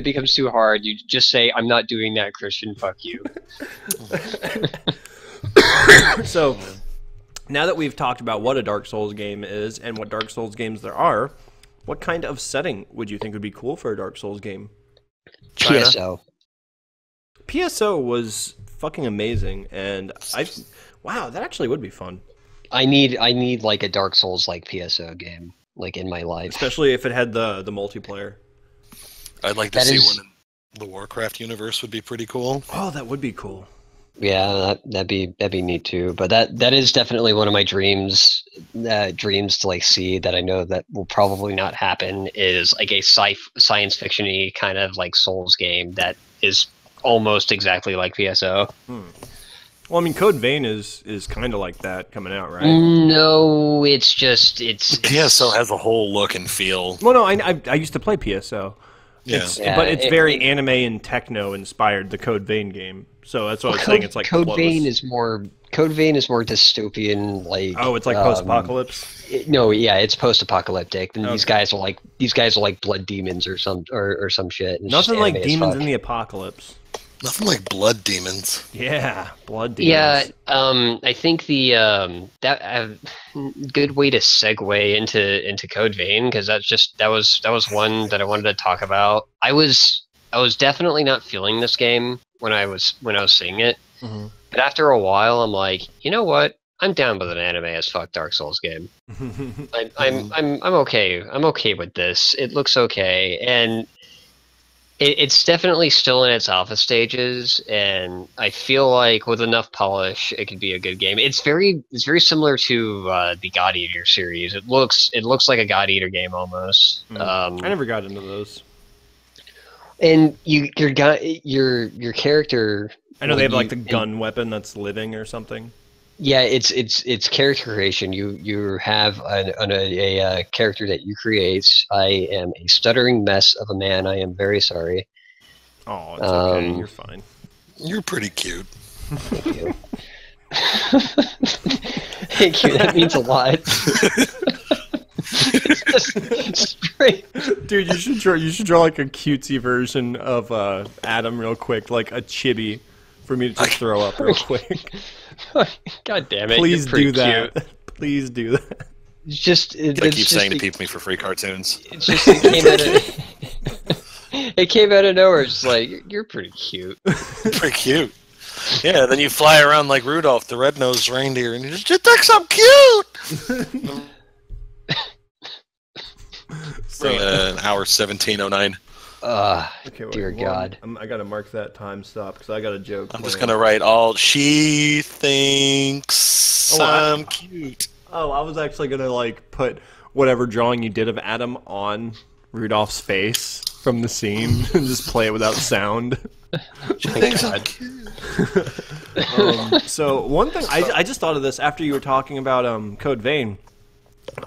Speaker 1: becomes too hard, you just say, "I'm not doing that, Christian. Fuck you."
Speaker 2: So, now that we've talked about what a Dark Souls game is and what Dark Souls games there are, what kind of setting would you think would be cool for a Dark Souls game?
Speaker 1: China? PSO.
Speaker 2: PSO was fucking amazing, and wow, that actually would be fun.
Speaker 1: I need like a Dark Souls like PSO game. Like in my life,
Speaker 2: especially if it had the multiplayer.
Speaker 3: I'd like to see one in the Warcraft universe. Would be pretty cool.
Speaker 2: Oh, that would be cool.
Speaker 1: Yeah, that'd be neat too. But that is definitely one of my dreams to like see that I know that will probably not happen is like a science fiction-y kind of like Souls game that is almost exactly like PSO.
Speaker 2: Well, I mean, Code Vein is kind of like that coming out, right?
Speaker 1: No, it's
Speaker 3: PSO has a whole look and feel.
Speaker 2: Well, no, I used to play PSO.
Speaker 3: Yeah.
Speaker 2: But it's very anime and techno inspired, the Code Vein game. So that's what I was saying. It's like
Speaker 1: Code Vein is more dystopian, like.
Speaker 2: Oh, it's like post-apocalypse.
Speaker 1: It's post-apocalyptic, and these guys are like blood demons or some shit.
Speaker 2: Nothing like demons in the apocalypse.
Speaker 3: Nothing like blood demons.
Speaker 2: Yeah, blood demons.
Speaker 1: Yeah, I think the good way to segue into Code Vein because that was one that I wanted to talk about. I was definitely not feeling this game when I was seeing it, but after a while, I'm like, you know what? I'm down with an anime as fuck Dark Souls game. I'm okay. I'm okay with this. It looks okay, and it's definitely still in its alpha stages, and I feel like with enough polish, it could be a good game. It's very similar to the God Eater series. It looks like a God Eater game almost.
Speaker 2: I never got into those.
Speaker 1: And your character.
Speaker 2: I know they have like the gun weapon that's living or something.
Speaker 1: Yeah, it's character creation. You have a character that you create. I am a stuttering mess of a man. I am very sorry.
Speaker 2: Oh, it's okay. You're fine.
Speaker 3: You're pretty cute.
Speaker 1: Thank you. Thank you. That means a lot. Straight.
Speaker 2: Dude, you should draw like a cutesy version of Adam real quick, like a chibi, for me to just throw up real quick.
Speaker 1: God damn it!
Speaker 2: Please do that.
Speaker 1: Cute.
Speaker 2: Please do that.
Speaker 1: It's just.
Speaker 3: I keep saying to people me for free cartoons.
Speaker 1: It's just it came out of nowhere. It's like you're pretty cute.
Speaker 3: Pretty cute. Yeah, then you fly around like Rudolph the red-nosed reindeer, and you just think I'm cute. So, an hour 17:09.
Speaker 2: Okay, wait,
Speaker 1: dear God.
Speaker 2: I gotta mark that time stop because I got a joke.
Speaker 3: I'm just gonna write all. She thinks I'm cute.
Speaker 2: Oh, I was actually gonna like put whatever drawing you did of Adam on Rudolph's face from the scene and just play it without sound.
Speaker 3: She thinks I'm cute.
Speaker 2: So one thing I just thought of this after you were talking about Code Vein.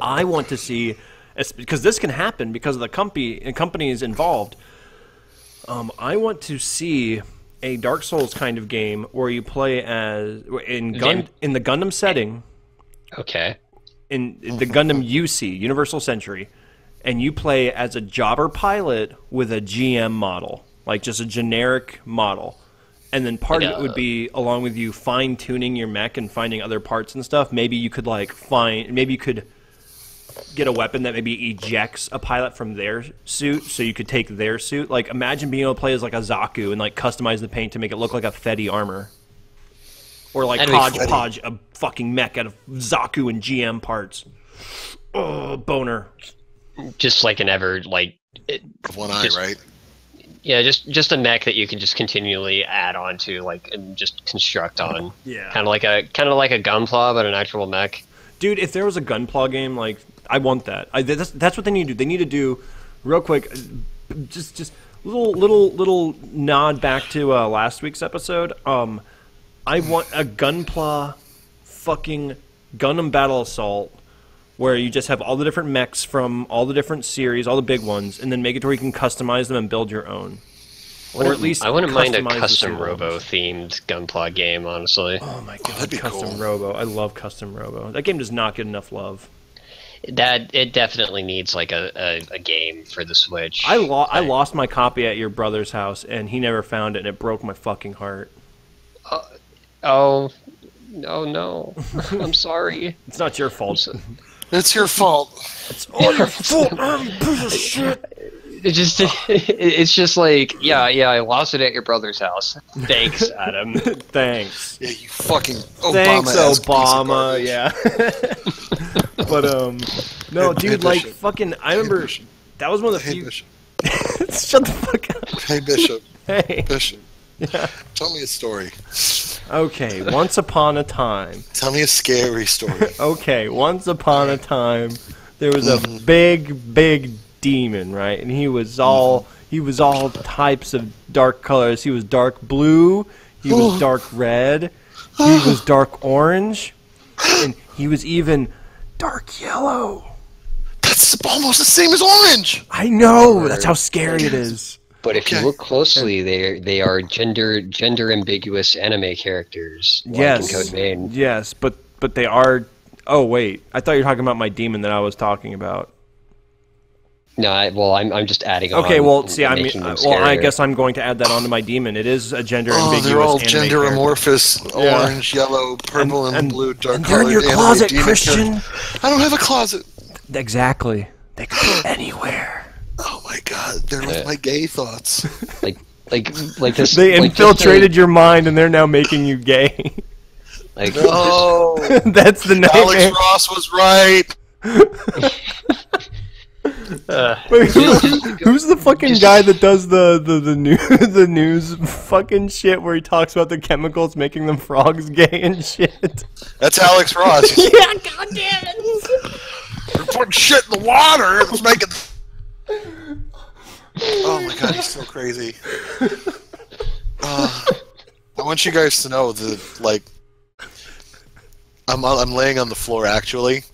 Speaker 2: I want to see, because this can happen because of the companies involved. I want to see a Dark Souls kind of game where you play as in the Gundam setting.
Speaker 1: Okay.
Speaker 2: In the Gundam UC, Universal Century, and you play as a jobber pilot with a GM model, like just a generic model. And then part of it would be, along with you fine-tuning your mech and finding other parts and stuff, maybe you could get a weapon that maybe ejects a pilot from their suit, so you could take their suit. Like, imagine being able to play as like a Zaku and like customize the paint to make it look like a Fetty armor. Or like hodgepodge a fucking mech out of Zaku and GM parts. Oh, boner.
Speaker 1: Just like an ever like
Speaker 3: one eye, right?
Speaker 1: Yeah, just a mech that you can just continually add on to, like, and just construct on.
Speaker 2: Yeah.
Speaker 1: Kind of like a Gunpla, but an actual mech.
Speaker 2: Dude, if there was a Gunpla game, like, I want that. That's what they need to do. They need to do, real quick, just little nod back to last week's episode. I want a Gunpla fucking Gundam Battle Assault where you just have all the different mechs from all the different series, all the big ones, and then make it to where you can customize them and build your own. Or at least
Speaker 1: I wouldn't mind a
Speaker 2: customize
Speaker 1: custom Robo-themed Gunpla game, honestly.
Speaker 2: Oh my god,
Speaker 3: that'd be
Speaker 2: custom
Speaker 3: cool.
Speaker 2: Robo. I love custom Robo. That game does not get enough love.
Speaker 1: It definitely needs like a game for the Switch.
Speaker 2: I lost my copy at your brother's house, and he never found it, and it broke my fucking heart.
Speaker 1: Oh no. I'm sorry.
Speaker 2: It's not your fault.
Speaker 3: It's your fault.
Speaker 2: It's all your fault, man, piece of shit.
Speaker 1: It's just like, yeah, I lost it at your brother's house. Thanks, Adam.
Speaker 2: Thanks.
Speaker 3: Yeah, you fucking Obama.
Speaker 2: Thanks, Obama. Yeah. But no, dude, like fucking. I remember that was one of the few.
Speaker 3: Bishop.
Speaker 2: Shut the fuck up.
Speaker 3: Hey, Bishop.
Speaker 2: Hey.
Speaker 3: Bishop.
Speaker 2: Yeah.
Speaker 3: Tell me a story.
Speaker 2: Okay, once upon a time.
Speaker 3: Tell me a scary story.
Speaker 2: Okay, once upon a time, there was a big demon, right? And he was all types of dark colors. He was dark blue. He was dark red. He was dark orange, and he was even dark yellow.
Speaker 3: That's almost the same as orange.
Speaker 2: I know. That's how scary it is.
Speaker 1: But if you look closely, they are gender ambiguous anime characters.
Speaker 2: Yes.
Speaker 1: Like in Code Vein.
Speaker 2: Yes, but they are. Oh wait, I thought you were talking about my demon that I was talking about.
Speaker 1: No, I'm just adding on.
Speaker 2: Okay, well, see, I
Speaker 1: scarier.
Speaker 2: guess I'm going to add that onto my demon. It is a gender ambiguous.
Speaker 3: They're all
Speaker 2: anime
Speaker 3: gender
Speaker 2: character.
Speaker 3: amorphous,
Speaker 2: Yeah.
Speaker 3: orange, yellow, purple, and blue, dark
Speaker 2: and they're in
Speaker 3: colored
Speaker 2: your closet,
Speaker 3: demon
Speaker 2: Christian.
Speaker 3: character. I don't have a closet.
Speaker 2: Exactly. They could go anywhere.
Speaker 3: Oh my god, they're like my gay thoughts.
Speaker 1: like this.
Speaker 2: They
Speaker 1: like
Speaker 2: infiltrated your mind, and they're now making you gay.
Speaker 1: Like
Speaker 3: No,
Speaker 2: That's the nightmare.
Speaker 3: Alex Ross was right.
Speaker 2: Wait, who's the fucking guy that does the news fucking shit where he talks about the chemicals making them frogs gay and shit?
Speaker 3: That's Alex Ross.
Speaker 2: Yeah, goddamn it!
Speaker 3: They're putting shit in the water. It's making. Oh my god, he's so crazy. I want you guys to know that, like, I'm laying on the floor actually.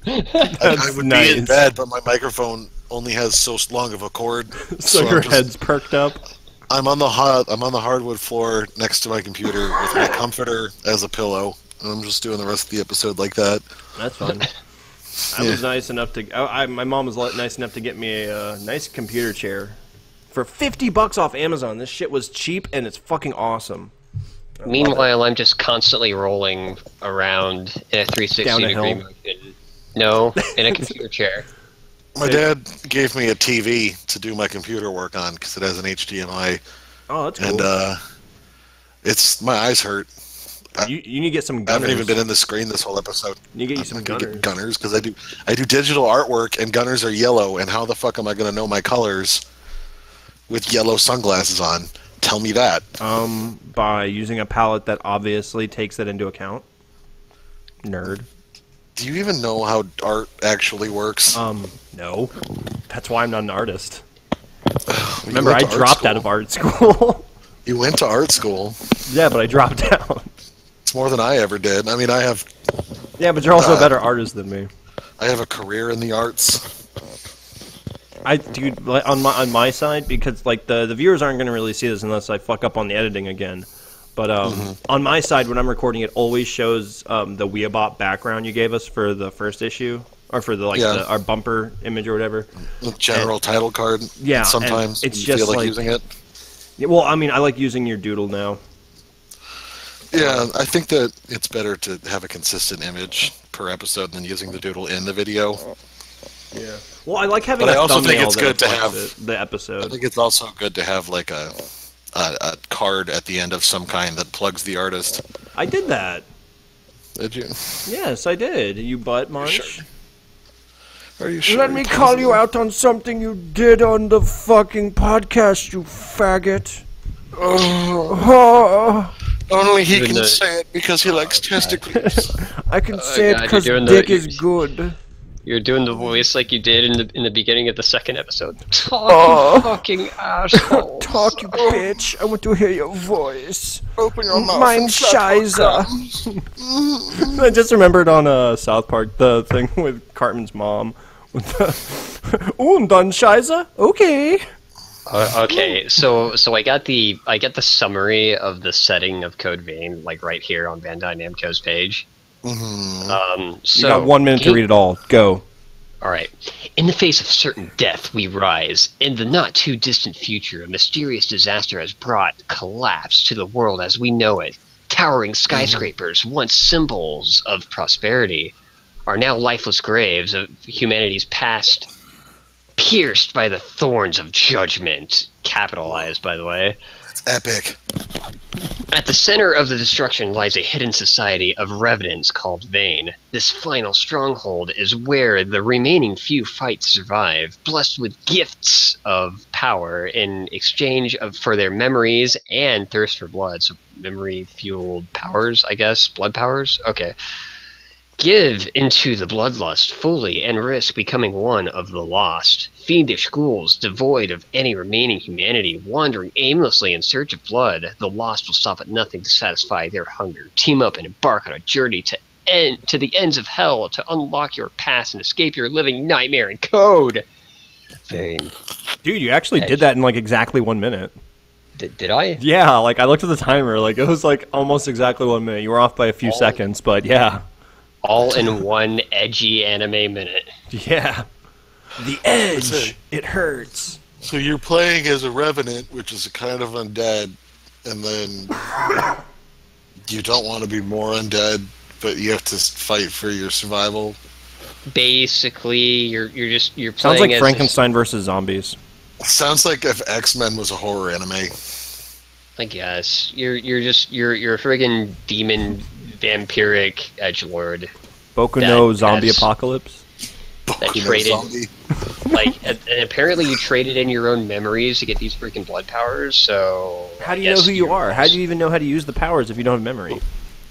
Speaker 3: I would be in bed, but my microphone only has so long of a cord.
Speaker 2: So your head's perked up.
Speaker 3: I'm on the hardwood floor next to my computer with my comforter as a pillow, and I'm just doing the rest of the episode like that.
Speaker 2: That's fun. I was nice enough to. My mom was nice enough to get me a nice computer chair for $50 off Amazon. This shit was cheap and it's fucking awesome.
Speaker 1: Meanwhile, I'm just constantly rolling around in a 360-degree motion. No, in a computer chair.
Speaker 3: My dad gave me a TV to do my computer work on because it has an HDMI.
Speaker 2: Oh, that's cool.
Speaker 3: And it's my eyes hurt.
Speaker 2: You need to get some gunners.
Speaker 3: I haven't even been in the screen this whole episode.
Speaker 2: You get you some gunners.
Speaker 3: Gunners, because I do digital artwork, and gunners are yellow. And how the fuck am I going to know my colors with yellow sunglasses on? Tell me that.
Speaker 2: By using a palette that obviously takes that into account. Nerd.
Speaker 3: Do you even know how art actually works?
Speaker 2: No. That's why I'm not an artist. Remember, I dropped out of art school.
Speaker 3: You went to art school?
Speaker 2: Yeah, but I dropped out.
Speaker 3: It's more than I ever did. I mean, I have...
Speaker 2: Yeah, but you're also a better artist than me.
Speaker 3: I have a career in the arts.
Speaker 2: Dude, on my side, because like the viewers aren't going to really see this unless I fuck up on the editing again. But on my side, when I'm recording, it always shows the Weabop background you gave us for the first issue, or for the our bumper image or whatever.
Speaker 3: The general title card.
Speaker 2: Yeah,
Speaker 3: and sometimes
Speaker 2: it's
Speaker 3: you
Speaker 2: just
Speaker 3: feel like using it.
Speaker 2: Yeah, well, I mean, I like using your doodle now.
Speaker 3: Yeah, I think that it's better to have a consistent image per episode than using the doodle in the video.
Speaker 2: Yeah. Well, I like having.
Speaker 3: But I also think it's good to have
Speaker 2: the episode.
Speaker 3: I think it's also good to have like a card at the end of some kind that plugs the artist.
Speaker 2: I did that.
Speaker 3: Did you?
Speaker 2: Yes, I did. You butt munch.
Speaker 3: Sure? Are you sure?
Speaker 2: Let me call you out on something you did on the fucking podcast, you faggot.
Speaker 3: Only he can say it because he likes testicles.
Speaker 2: I can say it because dick is good.
Speaker 1: You're doing the voice like you did in the beginning of the second episode. Talk, you fucking asshole.
Speaker 2: Talk, you bitch. I want to hear your voice.
Speaker 3: Open your mouth.
Speaker 2: Mein Scheiße. I just remembered on South Park the thing with Cartman's mom. With the und dann Scheiße? Okay.
Speaker 1: Okay, so I got the summary of the setting of Code Vein like right here on Bandai Namco's page.
Speaker 3: Mm-hmm.
Speaker 1: So
Speaker 2: you got 1 minute to read it all. Go.
Speaker 1: All right. In the face of certain death, we rise. In the not too distant future, a mysterious disaster has brought collapse to the world as we know it. Towering skyscrapers, once symbols of prosperity, are now lifeless graves of humanity's past, pierced by the thorns of judgment. Capitalized, by the way.
Speaker 3: It's epic.
Speaker 1: At the center of the destruction lies a hidden society of revenants called Vein. This final stronghold is where the remaining few fight to survive, blessed with gifts of power in exchange for their memories and thirst for blood. So memory-fueled powers, I guess? Blood powers? Okay. Give into the bloodlust fully and risk becoming one of the lost. Fiendish ghouls, devoid of any remaining humanity, wandering aimlessly in search of blood, the lost will stop at nothing to satisfy their hunger. Team up and embark on a journey to the ends of hell to unlock your past and escape your living nightmare in Code Vein.
Speaker 2: Dude, you actually did that in like exactly 1 minute.
Speaker 1: Did I?
Speaker 2: Yeah, like I looked at the timer, like it was like almost exactly 1 minute. You were off by a few seconds, but yeah.
Speaker 1: All in one edgy anime minute.
Speaker 2: Yeah. The edge. It hurts.
Speaker 3: So you're playing as a revenant, which is a kind of undead, and then you don't want to be more undead, but you have to fight for your survival.
Speaker 1: Basically, you're playing.
Speaker 2: Sounds like Frankenstein versus zombies.
Speaker 3: Sounds like if X-Men was a horror anime.
Speaker 1: I guess you're a friggin' demon vampiric edgelord.
Speaker 2: Boku no zombie apocalypse.
Speaker 1: That traded, and apparently you traded in your own memories to get these freaking blood powers. So
Speaker 2: how do you know who you are? How do you even know how to use the powers if you don't have memory?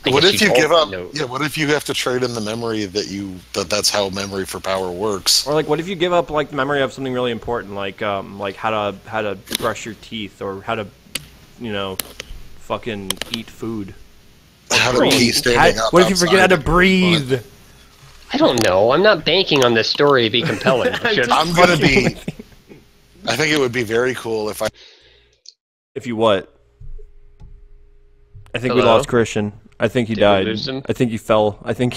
Speaker 3: What if you give up? Yeah, what if you have to trade in the memory that's how memory for power works?
Speaker 2: Or like, what if you give up like memory of something really important, like how to brush your teeth or how to, fucking eat food.
Speaker 3: How to pee standing up.
Speaker 2: What if you forget how to breathe?
Speaker 1: I don't know. I'm not banking on this story to be compelling.
Speaker 3: I'm gonna be. I think it would be very cool if I
Speaker 2: If you what? I think we
Speaker 1: Hello?
Speaker 2: lost Christian. I think he
Speaker 1: Did we
Speaker 2: died.
Speaker 1: lose him?
Speaker 2: I think he fell. I think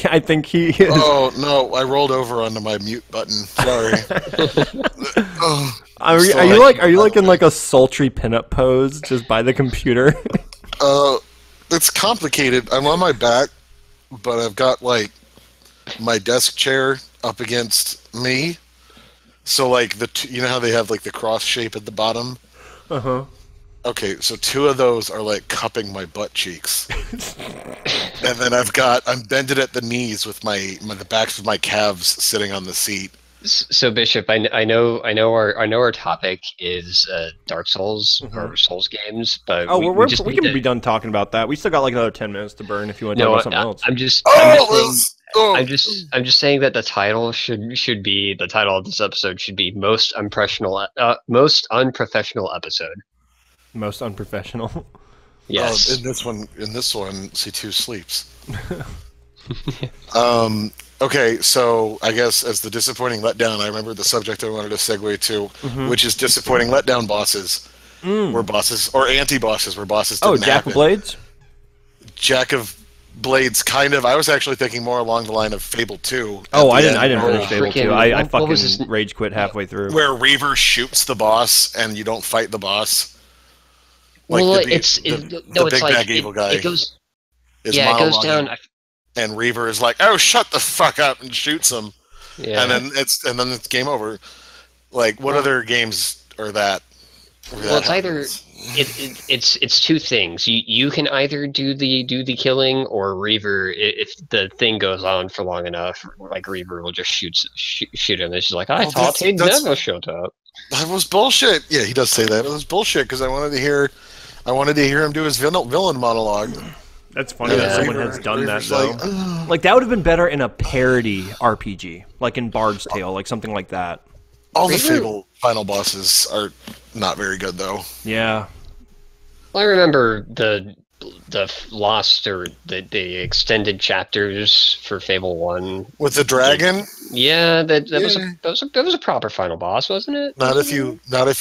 Speaker 2: he is.
Speaker 3: Oh no! I rolled over onto my mute button. Sorry. Oh,
Speaker 2: Are you like in like a sultry pinup pose just by the computer?
Speaker 3: It's complicated. I'm on my back, but I've got like my desk chair up against me. So like you know how they have like the cross shape at the bottom?
Speaker 2: Uh-huh.
Speaker 3: Okay, so 2 of those are like cupping my butt cheeks. And then I'm bended at the knees with the backs of my calves sitting on the seat.
Speaker 1: So Bishop, I know our topic is Dark Souls or Souls games, but
Speaker 2: we can be done talking about that. We still got like another 10 minutes to burn if you want to talk about something else.
Speaker 1: I'm just saying that the title should be the title of this episode should be most unprofessional episode.
Speaker 2: Most unprofessional.
Speaker 1: Yes.
Speaker 3: In this one, C2 sleeps. Okay, so I guess as the disappointing letdown, I remember the subject I wanted to segue to, which is disappointing letdown bosses. Were bosses or anti-bosses where bosses didn't
Speaker 2: Jack
Speaker 3: happen.
Speaker 2: of Blades?
Speaker 3: Jack of Blades, kind of. I was actually thinking more along the line of Fable 2.
Speaker 2: I didn't finish Fable 2. I fucking rage quit halfway through.
Speaker 3: Where Reaver shoots the boss and you don't fight the boss.
Speaker 1: Like the big bad evil guy. It goes down.
Speaker 3: And Reaver is like, "Oh, shut the fuck up!" and shoots him.
Speaker 1: Yeah.
Speaker 3: And then it's game over. Like, what other games are that?
Speaker 1: Well, it's either it's 2 things. You can either do the killing, or Reaver, if the thing goes on for long enough, like Reaver will just shoot him. It's just like I thought he never showed up.
Speaker 3: That was bullshit. Yeah, he does say that. It was bullshit because I wanted to hear him do his villain monologue.
Speaker 2: That's funny that someone has done that, though. Like, that would have been better in a parody RPG, like in Bard's Tale, like something like that.
Speaker 3: All the Fable final bosses are not very good, though.
Speaker 2: Yeah.
Speaker 1: Well, I remember the lost or the extended chapters for Fable 1
Speaker 3: with the dragon.
Speaker 1: Yeah, that was a proper final boss, wasn't it?
Speaker 3: Not if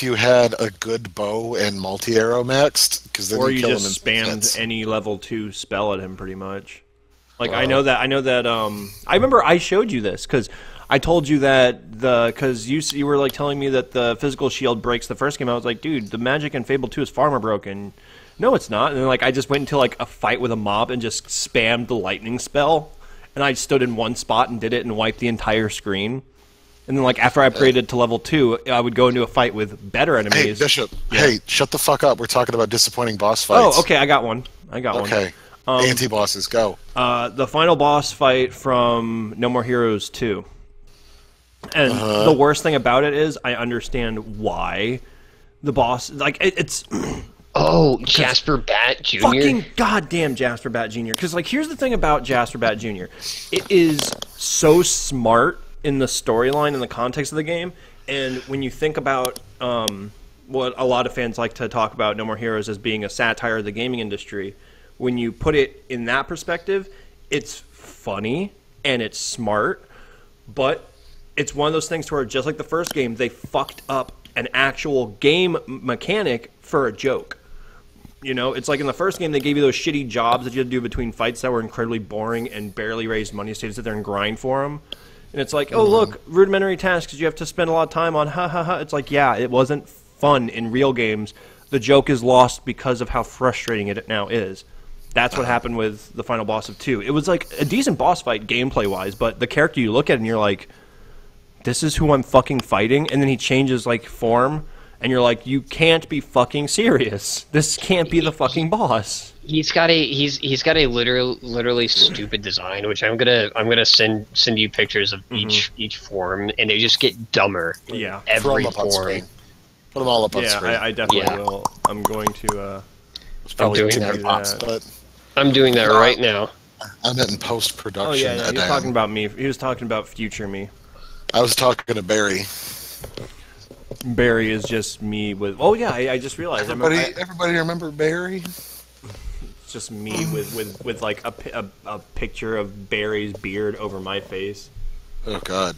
Speaker 3: you had a good bow and multi-arrow maxed, because then you just
Speaker 2: spammed any level 2 spell at him pretty much. Like I know that I remember I showed you this because I told you that because you were like telling me that the physical shield breaks the first game. I was like, dude, the magic in Fable 2 is far more broken. No, it's not. And then like I just went into like a fight with a mob and just spammed the lightning spell, and I stood in one spot and did it and wiped the entire screen. And then like after I upgraded to level 2, I would go into a fight with better enemies.
Speaker 3: Hey Bishop, hey, shut the fuck up. We're talking about disappointing boss fights.
Speaker 2: Oh, okay, I got one.
Speaker 3: Okay. Anti-bosses, go.
Speaker 2: The final boss fight from No More Heroes 2. And the worst thing about it is I understand why the boss, like, it's...
Speaker 1: Oh, Jasper Bat Jr.?
Speaker 2: Fucking goddamn Jasper Bat Jr. Because, like, here's the thing about Jasper Bat Jr. It is so smart in the storyline and the context of the game, and when you think about what a lot of fans like to talk about No More Heroes as being a satire of the gaming industry, when you put it in that perspective, it's funny and it's smart, but it's one of those things where, just like the first game, they fucked up an actual game mechanic for a joke. You know, it's like in the first game, they gave you those shitty jobs that you had to do between fights that were incredibly boring and barely raised money, so you had to sit there and grind for them. And it's like, oh, look, rudimentary tasks you have to spend a lot of time on, ha ha ha. It's like, yeah, it wasn't fun in real games. The joke is lost because of how frustrating it now is. That's what happened with the final boss of 2. It was like a decent boss fight gameplay-wise, but the character you look at and you're like, this is who I'm fucking fighting? And then he changes, like, form, and you're like, you can't be fucking serious. This can't be the fucking boss.
Speaker 1: He's got a literally stupid design, which I'm gonna send you pictures of each form, and they just get dumber.
Speaker 2: Yeah,
Speaker 1: every form.
Speaker 3: Put them all up on screen.
Speaker 2: Yeah, I definitely will. I'm going to.
Speaker 1: I'm doing that. I'm doing that right now.
Speaker 3: I meant in post-production.
Speaker 2: Oh yeah, he was talking about me. He was talking about future me.
Speaker 3: I was talking to Barry.
Speaker 2: Barry is just me with. Oh yeah, I just realized.
Speaker 3: Everybody remember Barry?
Speaker 2: It's just me with like a picture of Barry's beard over my face.
Speaker 3: Oh God.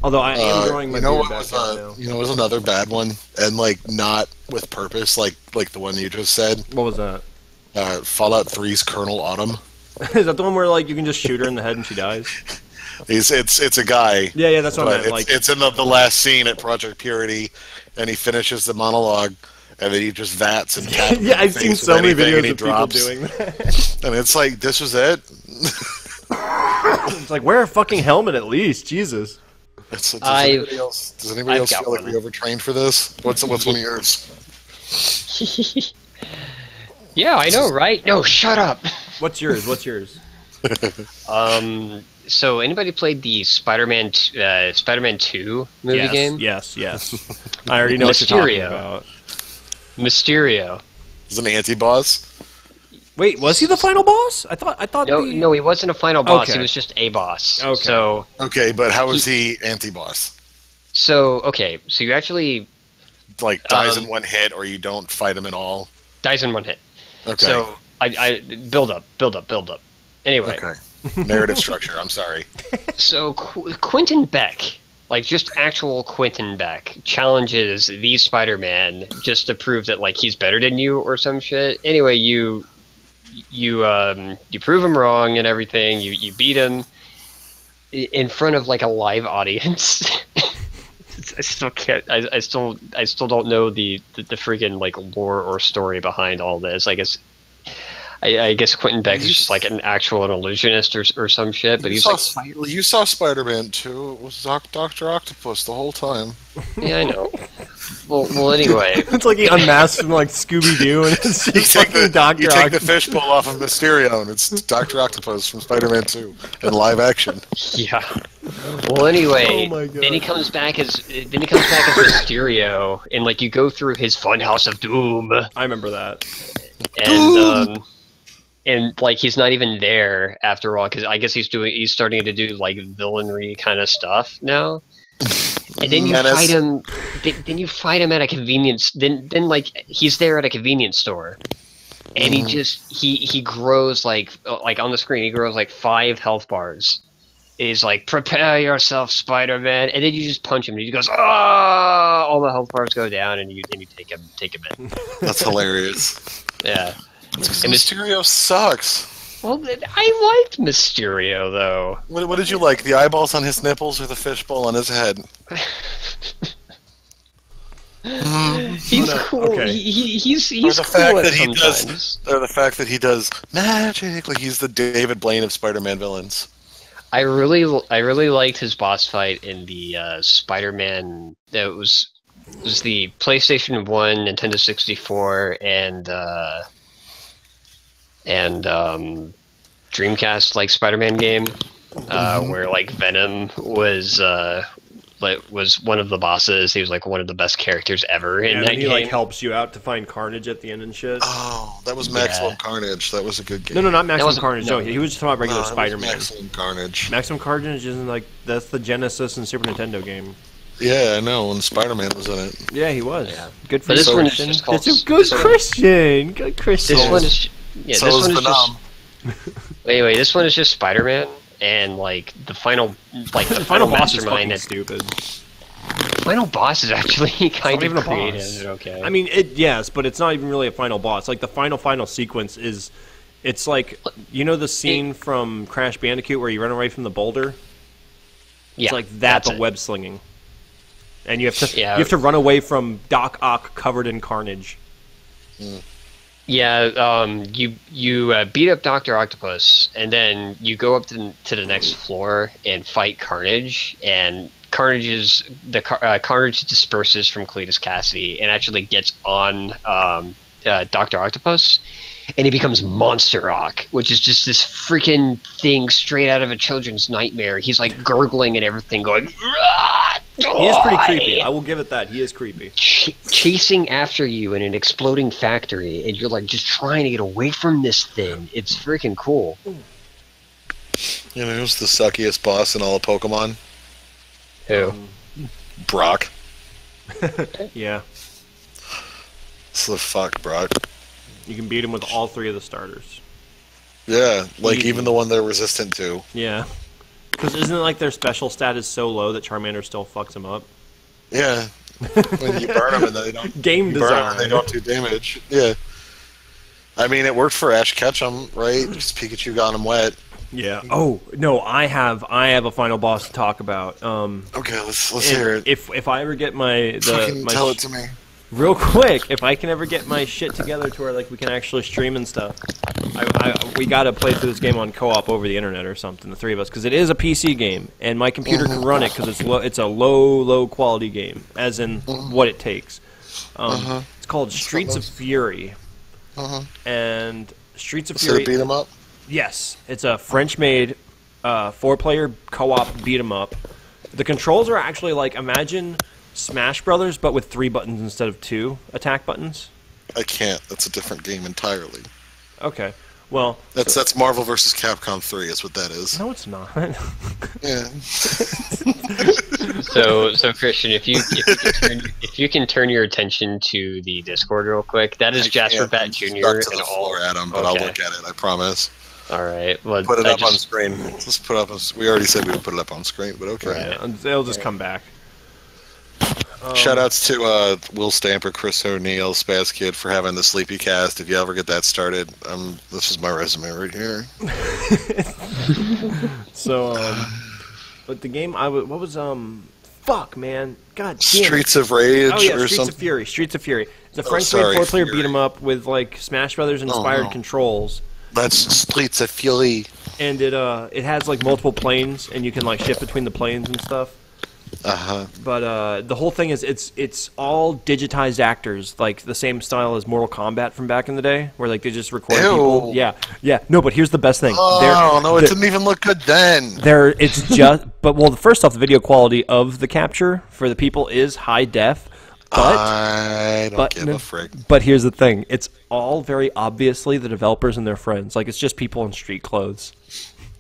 Speaker 2: Although I am growing my beard back out now.
Speaker 3: You know, it was another bad one, and like not with purpose, like the one you just said.
Speaker 2: What was that?
Speaker 3: Fallout 3's Colonel Autumn.
Speaker 2: Is that the one where like you can just shoot her in the head and she dies?
Speaker 3: It's a guy.
Speaker 2: Yeah, that's what I meant. Like
Speaker 3: it's in the last scene at Project Purity, and he finishes the monologue, and then he just vats and taps.
Speaker 2: Yeah, I've seen so many videos of people doing that.
Speaker 3: And it's like, this was it.
Speaker 2: It's like, wear a fucking helmet at least, Jesus.
Speaker 3: Does anybody else feel like we overtrained for this? What's one of yours?
Speaker 1: Yeah, I know, right? No, shut up.
Speaker 2: What's yours?
Speaker 1: So anybody played the Spider-Man 2 movie game?
Speaker 2: Yes. I already know what you're talking about.
Speaker 1: Mysterio.
Speaker 3: Is an anti-boss?
Speaker 2: Wait, was he the final boss? I thought.
Speaker 1: No, he wasn't a final boss. Okay. He was just a boss.
Speaker 2: Okay.
Speaker 3: Okay, but how was he anti-boss?
Speaker 1: So you actually
Speaker 3: like dies in one hit, or you don't fight him at all.
Speaker 1: Dies in one hit.
Speaker 3: Okay.
Speaker 1: So I build up. Anyway.
Speaker 3: Okay. Narrative structure. I'm sorry.
Speaker 1: So Quentin Beck, like just actual Quentin Beck, challenges the Spider-Man just to prove that like he's better than you or some shit. Anyway, you prove him wrong and everything. You beat him in front of like a live audience. I still can't. I still don't know the freaking like lore or story behind all this. I guess Quentin Beck is just like an illusionist or some shit. But
Speaker 3: you saw Spider-Man 2. It was Dr. Octopus the whole time.
Speaker 1: Yeah, I know. Well, anyway,
Speaker 2: it's like he unmasked from like Scooby-Doo, and it's just
Speaker 3: You take the fishbowl off of Mysterio, and it's Dr. Octopus from Spider-Man 2 in live action.
Speaker 1: Yeah. Well, anyway, then he comes back as Mysterio, and like you go through his funhouse of doom.
Speaker 2: I remember that.
Speaker 1: And like he's not even there after all, because I guess he's starting to do like villainry kind of stuff now. And then you fight him. Then you fight him at a convenience. Then like he's there at a convenience store, and he grows like on the screen he grows like 5 health bars. He's like, prepare yourself, Spider-Man, and then you just punch him, and he goes, ah! All the health bars go down, and you take him in.
Speaker 3: That's hilarious.
Speaker 1: Yeah.
Speaker 3: And Mysterio sucks.
Speaker 1: Well, I liked Mysterio, though.
Speaker 3: What did you like? The eyeballs on his nipples or the fishbowl on his head?
Speaker 1: He's cool. Okay. He's
Speaker 3: the
Speaker 1: cool
Speaker 3: fact that
Speaker 1: sometimes.
Speaker 3: The fact that he does magic, like he's the David Blaine of Spider-Man villains.
Speaker 1: I really liked his boss fight in the Spider-Man. That was the PlayStation 1, Nintendo 64, and Dreamcast like Spider-Man game, where like Venom was one of the bosses. He was like one of the best characters ever in that game.
Speaker 2: He like helps you out to find Carnage at the end and shit.
Speaker 3: Oh, that was Maximum Carnage. That was a good game.
Speaker 2: No, not Maximum Carnage. No, he was just talking about regular Spider-Man.
Speaker 3: Maximum Carnage.
Speaker 2: Maximum Carnage isn't like that's the Genesis and Super Nintendo game.
Speaker 3: Yeah, I know. When Spider-Man was in it.
Speaker 2: Yeah, he was. Yeah. Good for
Speaker 1: this one is just called.
Speaker 2: Good Christian. Good Christian.
Speaker 1: This one is. Yeah,
Speaker 3: so
Speaker 1: this one is
Speaker 3: Venom.
Speaker 1: just. Wait, this one is just Spider-Man, and like the final
Speaker 2: final boss is fucking stupid.
Speaker 1: Final boss is actually kind of creative. Okay.
Speaker 2: I mean, yes, but it's not even really a final boss. Like the final sequence is, it's like the scene from Crash Bandicoot where you run away from the boulder.
Speaker 1: Yeah,
Speaker 2: it's like that, but web slinging, and you have to run away from Doc Ock covered in carnage.
Speaker 1: Yeah, you beat up Dr. Octopus, and then you go up to the next floor and fight Carnage, and Carnage disperses from Cletus Cassidy and actually gets on Dr. Octopus, and he becomes Monster Rock, which is just this freaking thing straight out of a children's nightmare. He's like gurgling and everything, going.
Speaker 2: He is pretty creepy. I will give it that. He is creepy.
Speaker 1: Chasing after you in an exploding factory, and you're like just trying to get away from this thing. It's freaking cool.
Speaker 3: Who's the suckiest boss in all of Pokemon?
Speaker 1: Who?
Speaker 3: Brock.
Speaker 2: Yeah.
Speaker 3: So fuck Brock.
Speaker 2: You can beat him with all 3 of the starters.
Speaker 3: Yeah, like even the one they're resistant to.
Speaker 2: Yeah. Because isn't it like their special stat is so low that Charmander still fucks them up?
Speaker 3: Yeah. When you burn them and they don't
Speaker 2: game design.
Speaker 3: Burn them and they don't do damage. Yeah. I mean, it worked for Ash Ketchum, right? Just Pikachu got him wet.
Speaker 2: Yeah. Oh no, I have a final boss to talk about.
Speaker 3: Okay, let's hear it.
Speaker 2: If I ever get my
Speaker 3: tell it to me
Speaker 2: real quick, if I can ever get my shit together to where like we can actually stream and stuff, we gotta play through this game on co-op over the internet or something, the three of us, because it is a PC game and my computer can run it because it's a low quality game, as in what it takes. It's called Streets of Fury, and Streets of Fury.
Speaker 3: Beat 'em up.
Speaker 2: Yes, it's a French-made 4-player co-op beat 'em up. The controls are actually like, imagine Smash Brothers, but with 3 buttons instead of 2 attack buttons.
Speaker 3: I can't. That's a different game entirely.
Speaker 2: Okay, well...
Speaker 3: That's Marvel vs. Capcom 3 is what that is.
Speaker 2: No, it's not.
Speaker 3: Yeah.
Speaker 1: So Christian, if you can turn your attention to the Discord real quick, that is Jasper Bat Jr.
Speaker 3: Stuck to the floor, Adam, but I'll look at it, I promise.
Speaker 1: All right. Well,
Speaker 3: put it up on screen. Let's put it up. We already said we would put it up on screen, but okay.
Speaker 2: Right. They'll just come back.
Speaker 3: Shoutouts to Will Stamper, Chris O'Neill, Spaz Kid for having the Sleepy Cast. If you ever get that started, this is my resume right here.
Speaker 2: So, but the game fuck, man, god damn.
Speaker 3: Streets of Rage
Speaker 2: or something. Streets of Fury. It's a French-made 4-player beat 'em up with like Smash Brothers inspired controls.
Speaker 3: That's Streets of Fury.
Speaker 2: And it has like multiple planes, and you can like shift between the planes and stuff. But the whole thing is it's all digitized actors, like the same style as Mortal Kombat from back in the day, where like they just record people. Yeah. No, but here's the best thing.
Speaker 3: No, it didn't even look good then.
Speaker 2: It's just, but first off, the video quality of the capture for the people is high def. But
Speaker 3: I don't give a frick.
Speaker 2: But here's the thing: it's all very obviously the developers and their friends. Like it's just people in street clothes.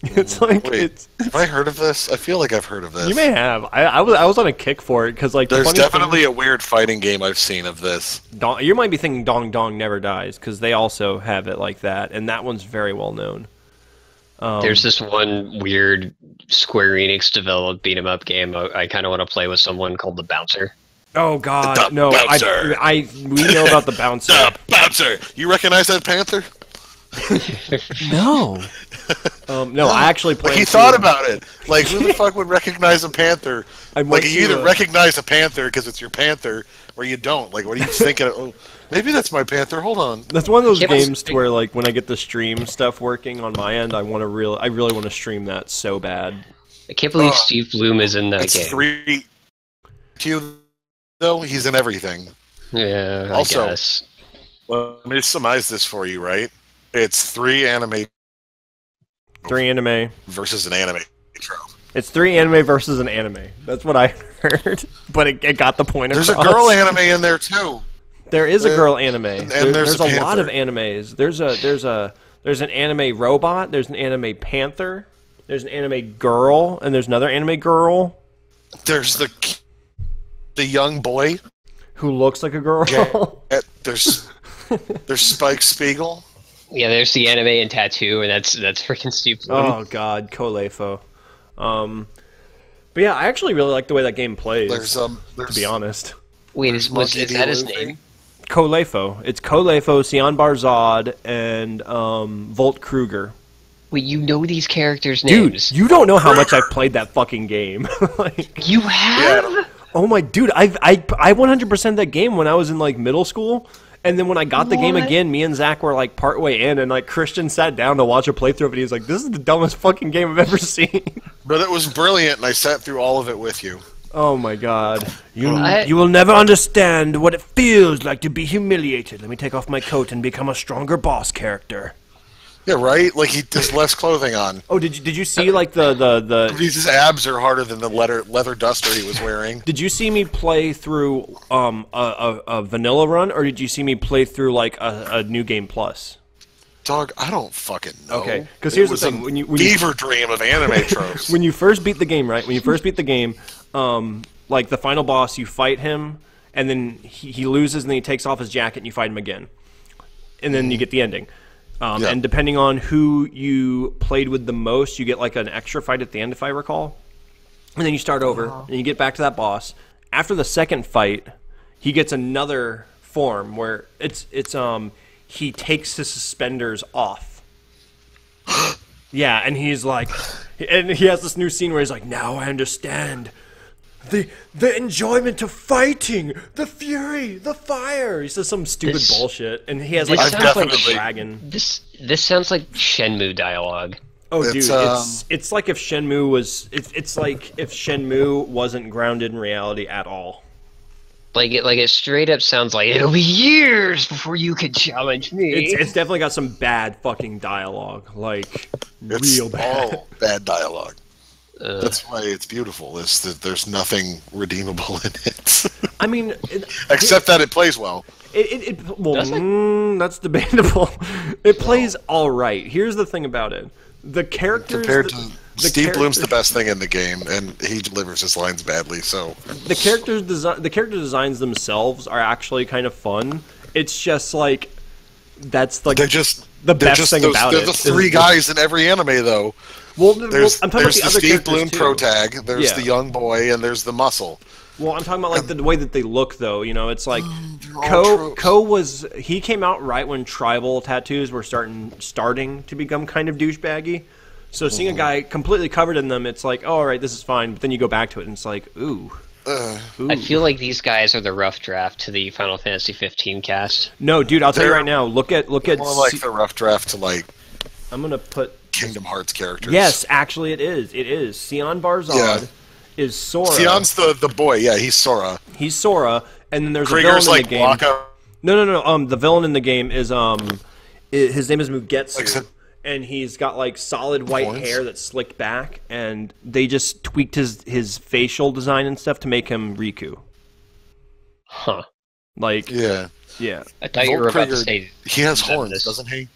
Speaker 2: It's like
Speaker 3: have I heard of this? I feel like I've heard of this.
Speaker 2: You may have. I was on a kick for it because like
Speaker 3: there's definitely a weird fighting game I've seen of this.
Speaker 2: You might be thinking Dong Dong Never Dies because they also have it like that, and that one's very well known.
Speaker 1: There's this one weird Square Enix developed beat 'em up game I kind of want to play with someone called The Bouncer.
Speaker 2: Oh God,
Speaker 3: the
Speaker 2: no!
Speaker 3: Bouncer.
Speaker 2: We know about the Bouncer.
Speaker 3: The Bouncer. You recognize that panther?
Speaker 2: No. No, I actually played.
Speaker 3: Like he thought about it. Like, who the fuck would recognize a panther? Like, you either recognize a panther because it's your panther, or you don't. Like, what are you thinking? Oh, maybe that's my panther. Hold on.
Speaker 2: That's one of those games to where, like, when I get the stream stuff working on my end, I really want to stream that so bad.
Speaker 1: I can't believe Steve Bloom is in that game.
Speaker 3: 3 though. He's in everything.
Speaker 1: Yeah.
Speaker 3: Also,
Speaker 1: I guess.
Speaker 3: Well, let me surmise this for you, right? It's 3 anime.
Speaker 2: 3 anime
Speaker 3: versus an anime trope.
Speaker 2: It's 3 anime versus an anime. That's what I heard, but it got the point across.
Speaker 3: There's a girl anime in there too.
Speaker 2: There is a girl anime.
Speaker 3: And
Speaker 2: there's a lot of animes. There's an anime robot. There's an anime panther. There's an anime girl, and there's another anime girl.
Speaker 3: There's the young boy
Speaker 2: who looks like a girl.
Speaker 3: There's Spike Spiegel.
Speaker 1: Yeah, there's the anime and tattoo, and that's freaking Steve Bloom.
Speaker 2: Oh God, Kolefo. But yeah, I actually really like the way that game plays.
Speaker 3: There's
Speaker 2: to be honest.
Speaker 1: Wait, is that his name?
Speaker 2: Kolefo. It's Kolefo, Sion Barzad, and Volt Kruger.
Speaker 1: Wait, you know these characters' names?
Speaker 2: Dude, you don't know how much I've played that fucking game.
Speaker 1: Like, you have?
Speaker 2: Yeah. Oh my dude, I 100% that game when I was in like middle school. And then when I got the game again, me and Zach were like partway in, and like Christian sat down to watch a playthrough of it. He's like, "This is the dumbest fucking game I've ever seen."
Speaker 3: But it was brilliant, and I sat through all of it with you.
Speaker 2: Oh my God! You will never understand what it feels like to be humiliated. Let me take off my coat and become a stronger boss character.
Speaker 3: Yeah, right. Like he has less clothing on.
Speaker 2: Oh, did you see like the
Speaker 3: his abs are harder than the leather duster he was wearing.
Speaker 2: Did you see me play through a vanilla run, or did you see me play through like a new game plus?
Speaker 3: Dog, I don't fucking know.
Speaker 2: Okay, because here's the thing: when you
Speaker 3: fever dream of anime tropes.
Speaker 2: When you first beat the game, right? When you first beat the game, like the final boss, you fight him, and then he loses, and then he takes off his jacket, and you fight him again, and then you get the ending. And depending on who you played with the most, you get like an extra fight at the end, if I recall. And then you start over, and you get back to that boss. After the second fight, he gets another form where he takes his suspenders off. Yeah, and he's like, and he has this new scene where he's like, now I understand. The enjoyment of fighting, the fury, the fire. He says some stupid bullshit, and he has like a dragon.
Speaker 1: This sounds like Shenmue dialogue.
Speaker 2: Oh, dude, it's like if Shenmue was it's like if Shenmue wasn't grounded in reality at all.
Speaker 1: Like it straight up sounds like it'll be years before you can challenge me.
Speaker 2: It's definitely got some bad fucking dialogue, like real bad.
Speaker 3: All bad dialogue. That's why it's beautiful. Is that there's nothing redeemable in it.
Speaker 2: I mean,
Speaker 3: except that it plays well.
Speaker 2: That's debatable. It plays all right. Here's the thing about it: the characters
Speaker 3: compared to Steve Bloom's the best thing in the game, and he delivers his lines badly. So
Speaker 2: the character designs themselves are actually kind of fun. It's just like that's like the best thing about it.
Speaker 3: They're the three guys in every anime, though.
Speaker 2: Well, I'm talking about the other
Speaker 3: Steve Bloom
Speaker 2: too.
Speaker 3: pro tag. There's the young boy, and there's the muscle.
Speaker 2: Well, I'm talking about like the way that they look, though. You know, it's like Ko he came out right when tribal tattoos were starting to become kind of douchebaggy. So seeing a guy completely covered in them, it's like, oh, all right, this is fine. But then you go back to it, and it's like, ooh.
Speaker 1: I feel like these guys are the rough draft to the Final Fantasy 15 cast.
Speaker 2: No, dude, I'll tell you right now. Look at
Speaker 3: more like the rough draft to like.
Speaker 2: I'm gonna put
Speaker 3: Kingdom Hearts characters.
Speaker 2: Yes, actually, it is. It is. Sion Barzad is Sora.
Speaker 3: Sion's the boy. Yeah, he's Sora.
Speaker 2: He's Sora, and then there's
Speaker 3: Krieger's
Speaker 2: a villain in the game.
Speaker 3: Blanca.
Speaker 2: No. The villain in the game is his name is Mugetsu. And he's got like solid white hair that's slicked back, and they just tweaked his facial design and stuff to make him Riku.
Speaker 1: Huh.
Speaker 2: Like
Speaker 3: yeah.
Speaker 1: I thought you were about to say
Speaker 3: he has horns, doesn't he?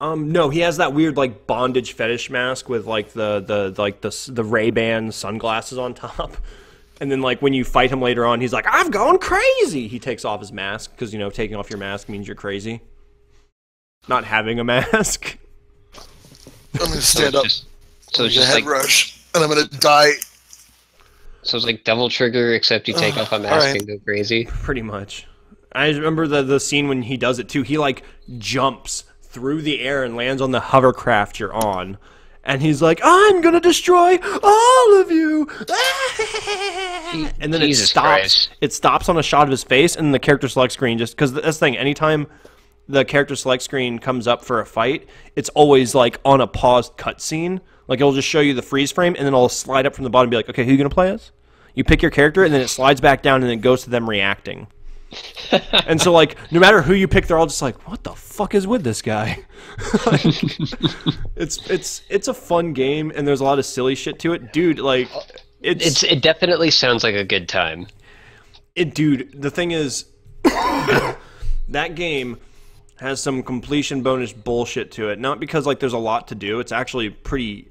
Speaker 2: No, he has that weird like bondage fetish mask with like the Ray-Ban sunglasses on top. And then like when you fight him later on, he's like, "I've gone crazy." He takes off his mask because taking off your mask means you're crazy. Not having a mask.
Speaker 3: I'm gonna stand up.
Speaker 1: So it's just
Speaker 3: head
Speaker 1: like
Speaker 3: rush, and I'm gonna die.
Speaker 1: So it's like Devil Trigger, except you take off a mask and go crazy.
Speaker 2: Pretty much. I remember the scene when he does it too. He like jumps through the air and lands on the hovercraft you're on, and he's like, "I'm gonna destroy all of you!" And then
Speaker 1: Jesus
Speaker 2: it stops.
Speaker 1: Christ.
Speaker 2: It stops on a shot of his face, and the character select screen just because that's the thing. Anytime the character select screen comes up for a fight, it's always like on a paused cutscene. Like it'll just show you the freeze frame, and then it'll slide up from the bottom and be like, "Okay, who you gonna play as?" You pick your character, and then it slides back down, and then it goes to them reacting. And so, like, no matter who you pick, they're all just like, "What the fuck is with this guy?" Like, it's a fun game, and there's a lot of silly shit to it, dude. Like,
Speaker 1: it definitely sounds like a good time.
Speaker 2: Dude, the thing is, that game has some completion bonus bullshit to it. Not because like there's a lot to do. It's actually pretty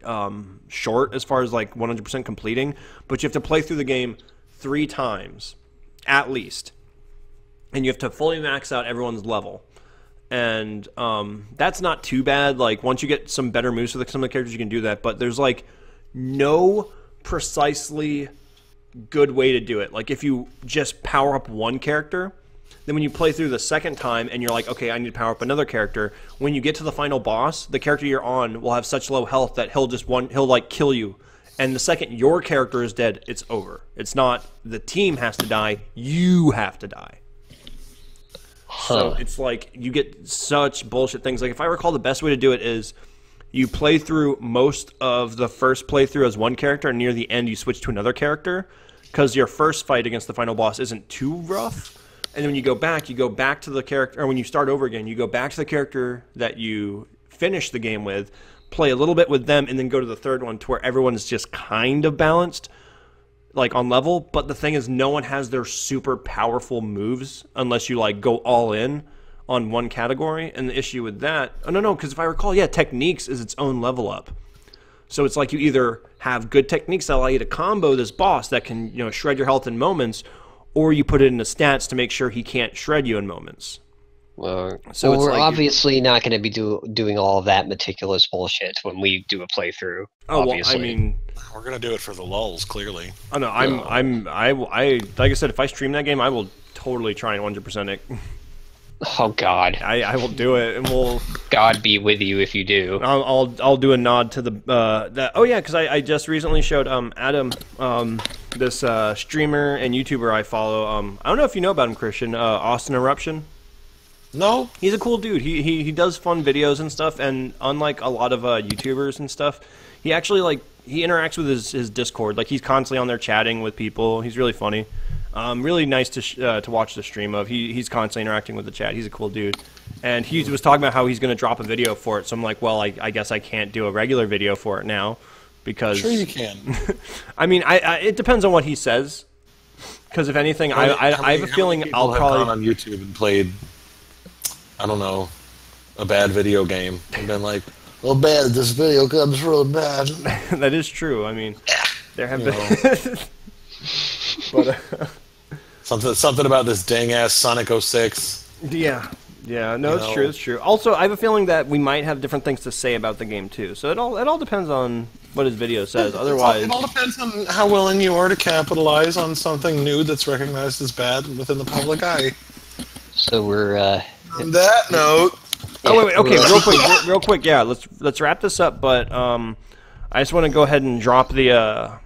Speaker 2: short as far as like 100% completing. But you have to play through the game 3 times, at least. And you have to fully max out everyone's level. And that's not too bad. Like once you get some better moves with some of the characters, you can do that. But there's like no precisely good way to do it. Like if you just power up one character, then when you play through the second time and you're like, okay, I need to power up another character, when you get to the final boss, the character you're on will have such low health that he'll like kill you. And the second your character is dead, it's over. It's not the team has to die, you have to die. So it's like you get such bullshit things. Like if I recall, the best way to do it is you play through most of the first playthrough as one character, and near the end you switch to another character because your first fight against the final boss isn't too rough. And then when you go back to the character, or when you start over again, you go back to the character that you finished the game with, play a little bit with them, and then go to the third one to where everyone is just kind of balanced, like on level. But the thing is, no one has their super powerful moves unless you like go all in on one category. And the issue with that, because if I recall, techniques is its own level up. So it's like you either have good techniques that allow you to combo this boss that can shred your health in moments, or you put it into stats to make sure he can't shred you in moments.
Speaker 1: So we're like, obviously not going to be doing all of that meticulous bullshit when we do a playthrough.
Speaker 2: Oh,
Speaker 1: obviously.
Speaker 2: Well, I mean,
Speaker 3: we're going to do it for the lulz, clearly.
Speaker 2: Oh no, I like I said, if I stream that game, I will totally try and 100% it.
Speaker 1: Oh God,
Speaker 2: I will do it, and we'll.
Speaker 1: God be with you if you do.
Speaker 2: I'll do a nod to the that. Oh yeah, because I just recently showed Adam this streamer and YouTuber I follow. I don't know if you know about him, Christian. Austin Eruption.
Speaker 3: No,
Speaker 2: he's a cool dude. He does fun videos and stuff, and unlike a lot of YouTubers and stuff, he actually he interacts with his Discord. Like he's constantly on there chatting with people. He's really funny. Really nice to watch the stream of. He's constantly interacting with the chat. He's a cool dude, and he was talking about how he's going to drop a video for it. So I'm like, well, I guess I can't do a regular video for it now because
Speaker 3: sure you can.
Speaker 2: I mean, it depends on what he says. Because if anything, I have a feeling I'll probably
Speaker 3: gone on YouTube and played, I don't know, a bad video game and been like, well, bad. This video comes really bad.
Speaker 2: That is true. I mean, there have been. But
Speaker 3: something about this dang ass Sonic 06.
Speaker 2: Yeah, no, it's true. It's true. Also, I have a feeling that we might have different things to say about the game too. So it all depends on what his video says. Otherwise,
Speaker 3: it all depends on how willing you are to capitalize on something new that's recognized as bad within the public eye.
Speaker 1: So we're
Speaker 3: on that note.
Speaker 2: Oh wait, okay, real quick. Yeah, let's wrap this up. But I just want to go ahead and drop the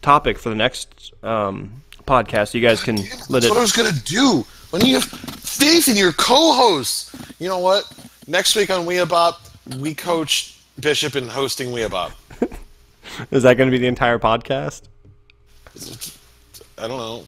Speaker 2: topic for the next podcast. So you guys can let it.
Speaker 3: That's what I was gonna do. When you have faith in your co-hosts, you know what? Next week on Weabop, we coach Bishop in hosting Weabop.
Speaker 2: Is that going to be the entire podcast?
Speaker 3: I don't know.